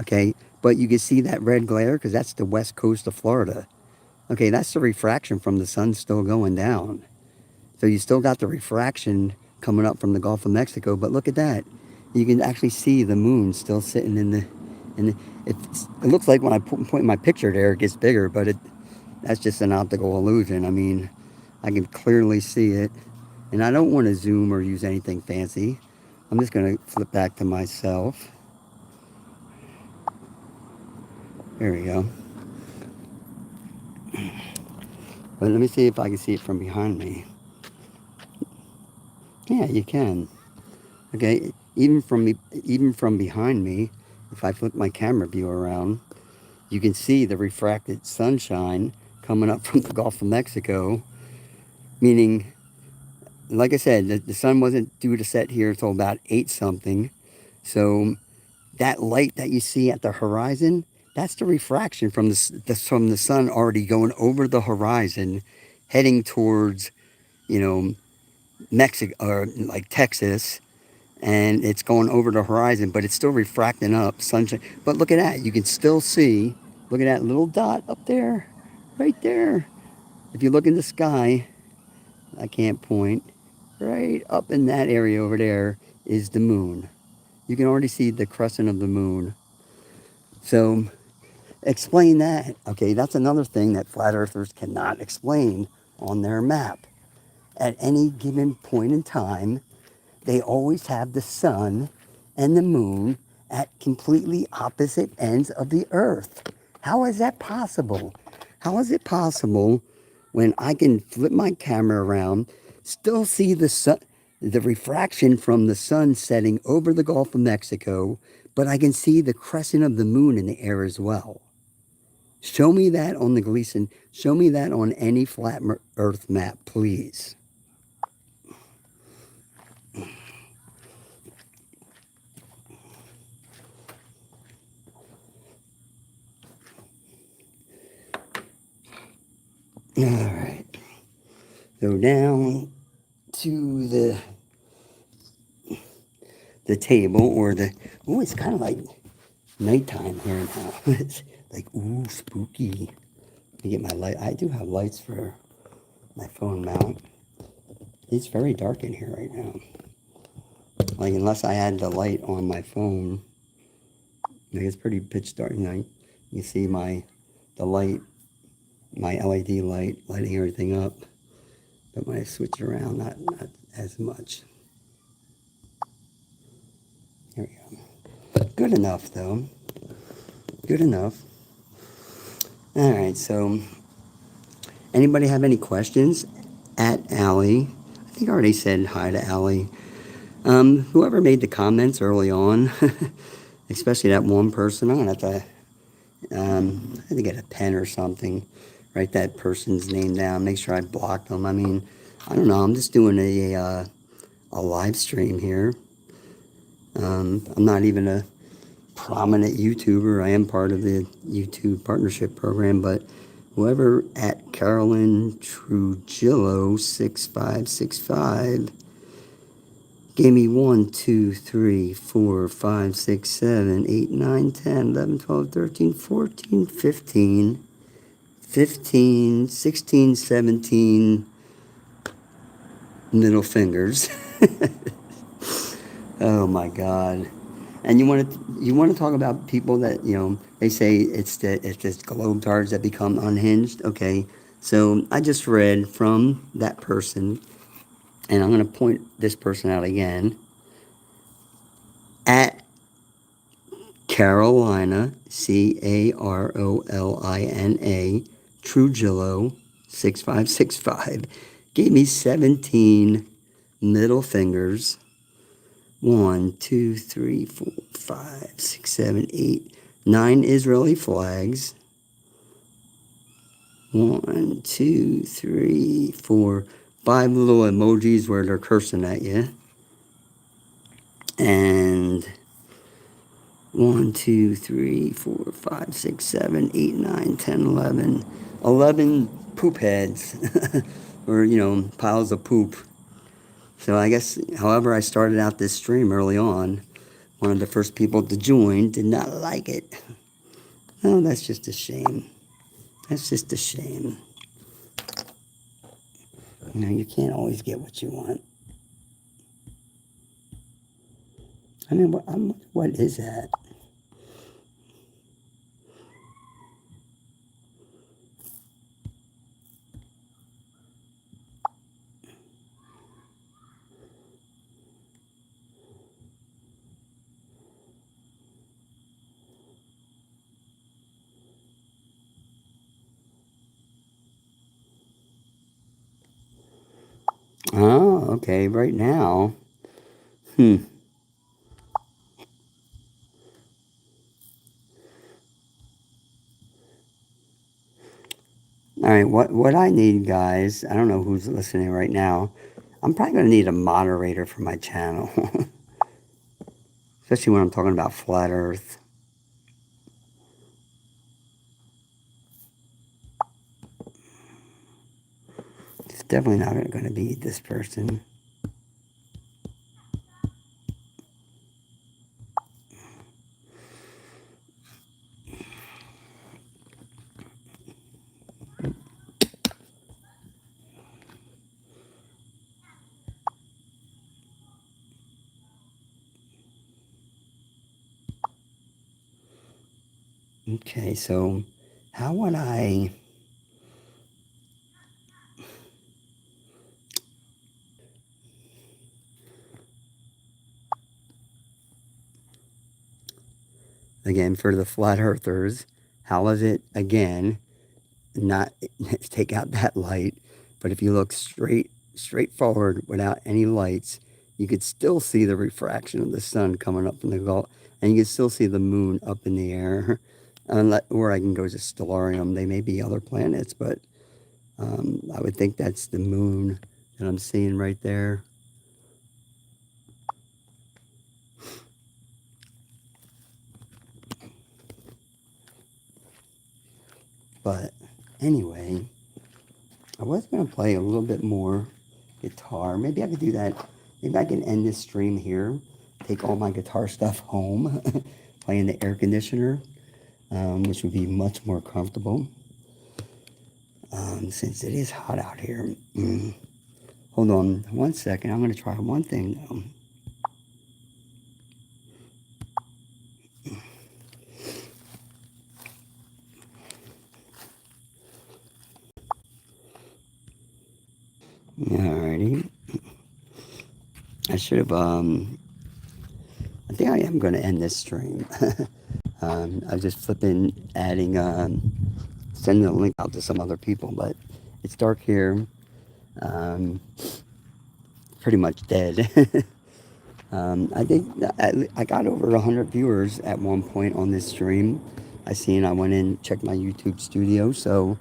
Okay, but you can see that red glare because that's the west coast of Florida. Okay, that's the refraction from the sun still going down. So you still got the refraction coming up from the Gulf of Mexico, but look at that. You can actually see the moon still sitting in the it looks like when I point my picture there, it gets bigger, but that's just an optical illusion. I mean, I can clearly see it. And I don't want to zoom or use anything fancy. I'm just going to flip back to myself. There we go. But let me see if I can see it from behind me. Yeah, you can. Okay, even from behind me, if I flip my camera view around, you can see the refracted sunshine coming up from the Gulf of Mexico, meaning, like I said, the sun wasn't due to set here until about 8 something. So that light that you see at the horizon, that's the refraction from the sun already going over the horizon, heading towards, Mexico or Texas, and it's going over the horizon, but it's still refracting up sunshine. But look at that, you can still see. Look at that little dot up there, right there. If you look in the sky, I can't point. Right up in that area over there is the moon. You can already see the crescent of the moon. So explain that. Okay, that's another thing that flat earthers cannot explain on their map. At any given point in time, they always have the sun and the moon at completely opposite ends of the earth. How is that possible? How is it possible when I can flip my camera around, still see the sun, the refraction from the sun setting over the Gulf of Mexico, but I can see the crescent of the moon in the air as well? Show me that on the Gleason. Show me that on any flat earth map, please. All right. Go down to the table or the, oh, it's kind of like, nighttime here now. It's like, ooh, spooky. Let me get my light. I do have lights for my phone mount. It's very dark in here right now. Like, unless I had the light on my phone, like, it's pretty pitch dark. You know, you see the light, my LED light lighting everything up. But when I switch it around, not as much. Here we go. Good enough, though. Good enough. All right, so anybody have any questions? At Allie. I think I already said hi to Allie. Whoever made the comments early on, especially that one person, I'm going to have to get a pen or something, write that person's name down, make sure I block them. I mean, I don't know, I'm just doing a live stream here. I'm not even a prominent YouTuber. I am part of the YouTube partnership program, but whoever at Carolyn Trujillo 6565 gave me 1, 2, 3, 4, 5, 6, 7, 8, 9, 10, 11, 12, 13, 14, 15, 15, 16, 17 middle fingers. Oh my God. And you want to talk about people that, you know, they say it's just globetrotters that become unhinged. Okay, so I just read from that person, and I'm going to point this person out again. At Carolina, Carolina, Trujillo 6565 gave me 17 middle fingers. 1, 2, 3, 4, 5, 6, 7, 8, 9 Israeli flags. 1, 2, 3, 4, 5 little emojis where they're cursing at you. And 1, 2, 3, 4, 5, 6, 7, 8, 9, 10, 11. 11 poop heads. Or, you know, piles of poop. So I guess, however I started out this stream early on, one of the first people to join did not like it. Oh, that's just a shame. That's just a shame. You know, you can't always get what you want. I mean, what is that? Oh, okay, right now. All right, what I need, guys, I don't know who's listening right now. I'm probably going to need a moderator for my channel. Especially when I'm talking about flat Earth. It's definitely not going to be this person. Okay, so how would I... Again, for the flat earthers, how is it, again, not take out that light, but if you look straight forward without any lights, you could still see the refraction of the sun coming up from the Gulf, and you can still see the moon up in the air. Or I can go to Stellarium. They may be other planets, but I would think that's the moon that I'm seeing right there. But anyway, I was going to play a little bit more guitar. Maybe I could do that. Maybe I can end this stream here, take all my guitar stuff home, playing the air conditioner, which would be much more comfortable since it is hot out here. Hold on 1 second. I'm going to try one thing though. Alrighty. I should have, I think I am going to end this stream. I was just flipping, adding, sending a link out to some other people, but it's dark here. Pretty much dead. I think I got over 100 viewers at one point on this stream. I went in, checked my YouTube studio. So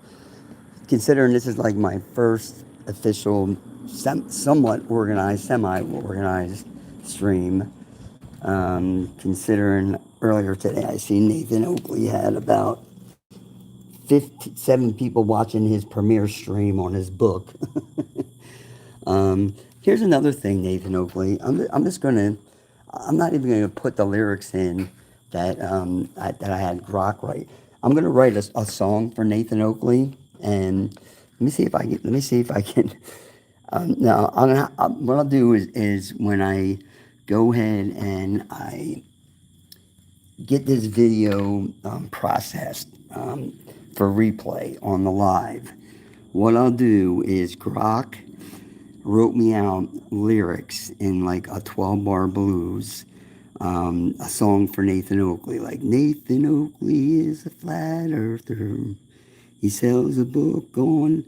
considering this is like my first official, somewhat organized, semi-organized stream, considering earlier today I see Nathan Oakley had about 57 people watching his premiere stream on his book. Here's another thing, Nathan Oakley. I'm not even gonna put the lyrics in that that I had Grok write. I'm gonna write a song for Nathan Oakley, and let me see if I can. Now, what I'll do is when I go ahead and I get this video processed for replay on the live, what I'll do is Grok wrote me out lyrics in like a 12-bar blues, a song for Nathan Oakley, like Nathan Oakley is a flat earther. He sells a book on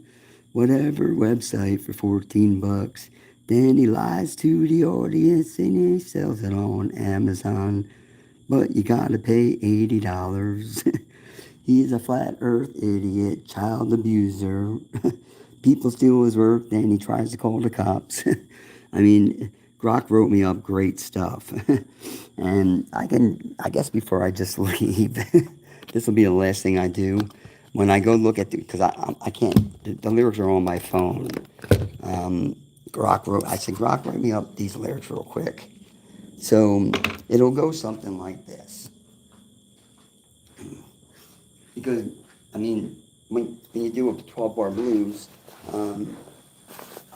whatever website for $14. Then he lies to the audience and he sells it on Amazon. But you gotta pay $80. He's a flat earth idiot, child abuser. People steal his work, then he tries to call the cops. I mean, Grok wrote me up great stuff. And I guess before I just leave, this will be the last thing I do. When I go look at because I can't, the lyrics are on my phone. I said, Grok, write me up these lyrics real quick. So it'll go something like this. Because, I mean, when you do a 12-bar blues, I'll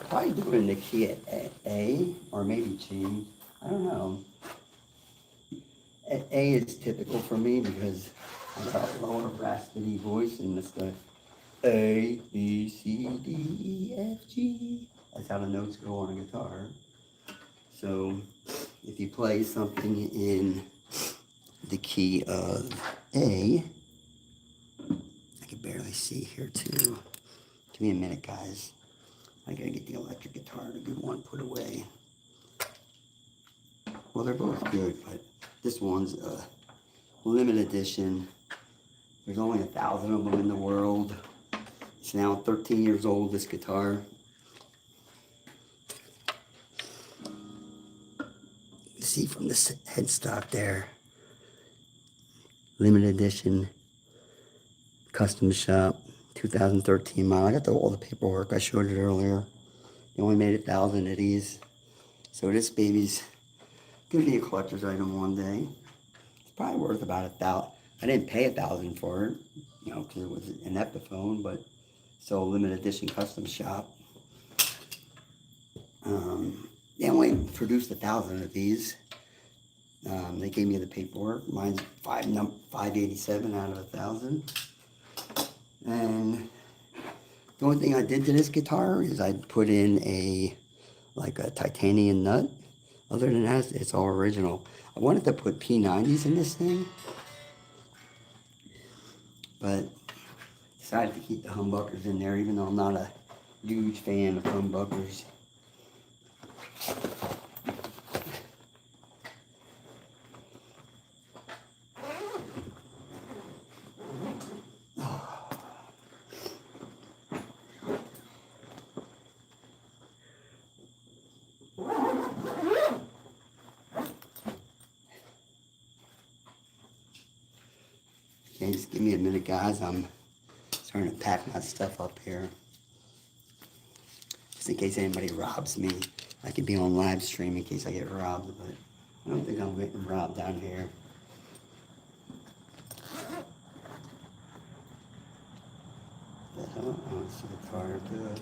probably do it in the key at A or maybe G. I don't know. A is typical for me because I got a lower raspy voice and it's the A, B, C, D, E, F, G. That's how the notes go on a guitar. So if you play something in the key of A, I can barely see here too. Give me a minute, guys. I gotta get the electric guitar, the good one, put away. Well, they're both good, but this one's a limited edition. There's only 1,000 of them in the world. It's now 13 years old, this guitar. You see from this headstock there. Limited edition, custom shop, 2013 model. I got all the paperwork. I showed it earlier. They only made 1,000 of these. So this baby's gonna be a collector's item one day. It's probably worth about 1,000. I didn't pay 1,000 for it, you know, because it was an Epiphone, but still a limited edition custom shop. They only produced 1,000 of these. They gave me the paperwork. Mine's 587 out of 1,000. And the only thing I did to this guitar is I put in a titanium nut. Other than that, it's all original. I wanted to put P90s in this thing, but decided to keep the humbuckers in there, even though I'm not a huge fan of humbuckers. Okay, just give me a minute, guys. I'm starting to pack my stuff up here. Just in case anybody robs me. I could be on live stream in case I get robbed, but I don't think I'm getting robbed down here. this guitar good.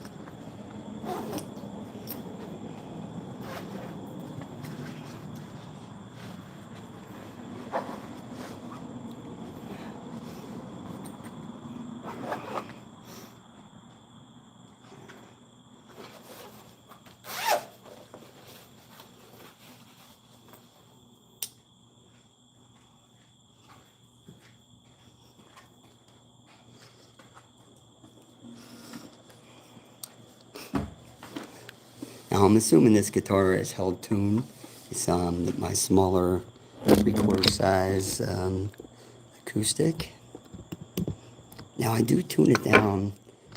Now I'm assuming this guitar is held tuned. It's my smaller 3/4 size acoustic. Now I do tune it down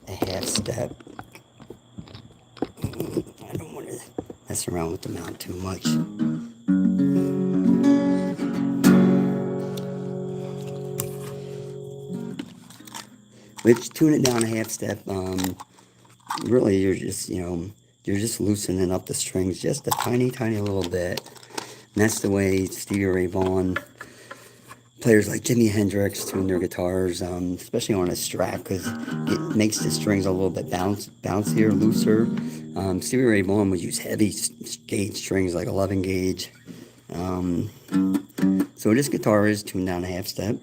a half step. I don't want to mess around with the mount too much. Which tune it down a half step. Really, you're just you're just loosening up the strings just a tiny little bit. And that's the way Stevie Ray Vaughan, players like Jimi Hendrix tune their guitars, especially on a Strat, because it makes the strings a little bit bouncier, looser. Stevie Ray Vaughan would use heavy gauge strings like 11 gauge. So this guitar is tuned down a half step.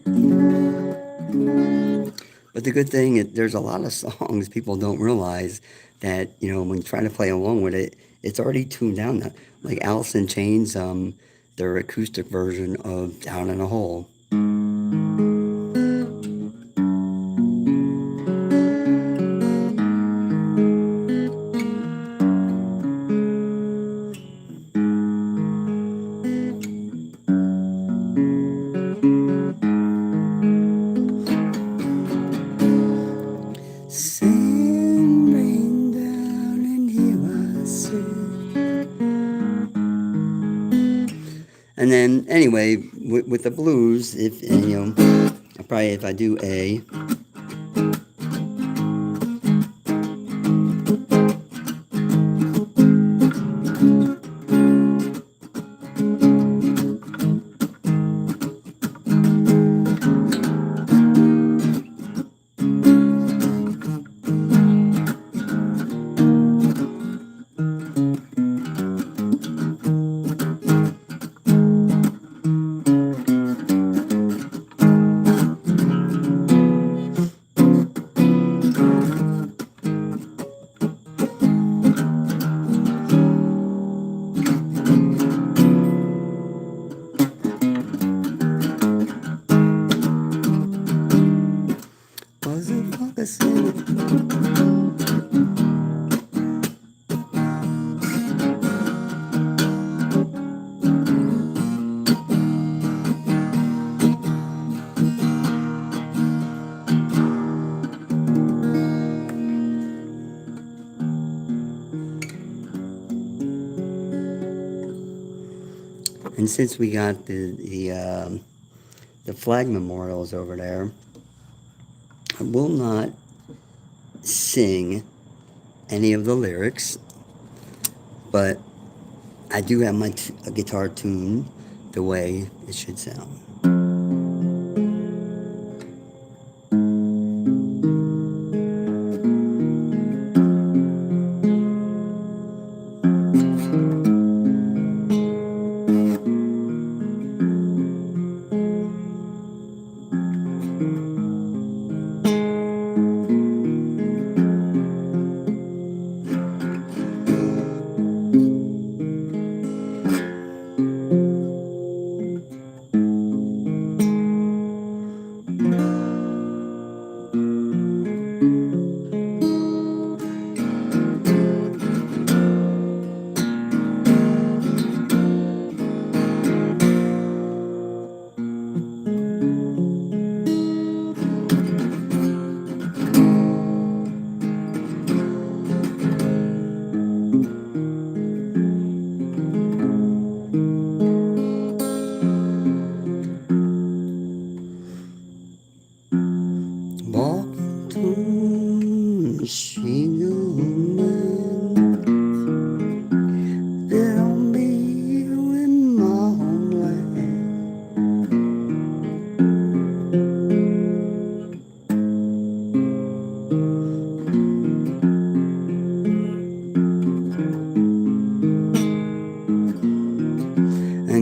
But the good thing, there's a lot of songs people don't realize that, when you try to play along with it, it's already tuned down. Like Alice in Chains, their acoustic version of Down in a Hole. Sand rain down and here I sit. And then, anyway, with the blues, if I do A, wasn't focusing. And since we got the flag memorials over there, I will not sing any of the lyrics, but I do have my guitar tuned the way it should sound.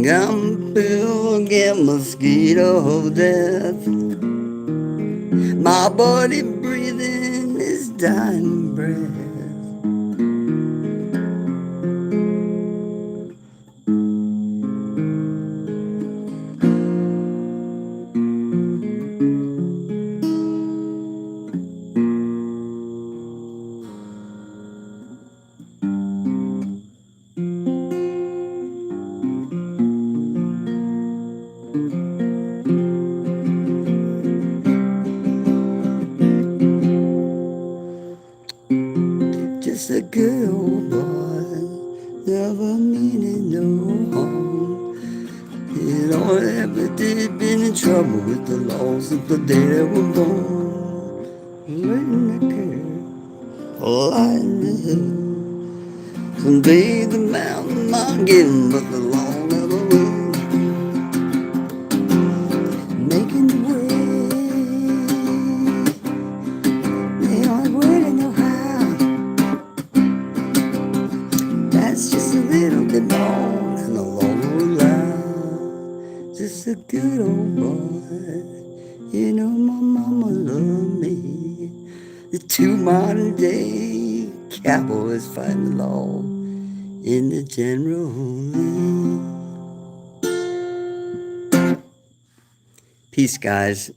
think I'm gonna get mosquito death. My body breathing is dying breath. Just a good old boy, never meaning no harm. It all ever did been in trouble with the laws of the day they were born. Letting the care, lighting the hill. Someday the mountain might get 'em, but the law never will. Making the way, the only way to know how. That's just a little bit more than the law will allow. Just a good old boy, you know my mama loved me. The two modern day cowboys fighting the law in the general league. Peace, guys.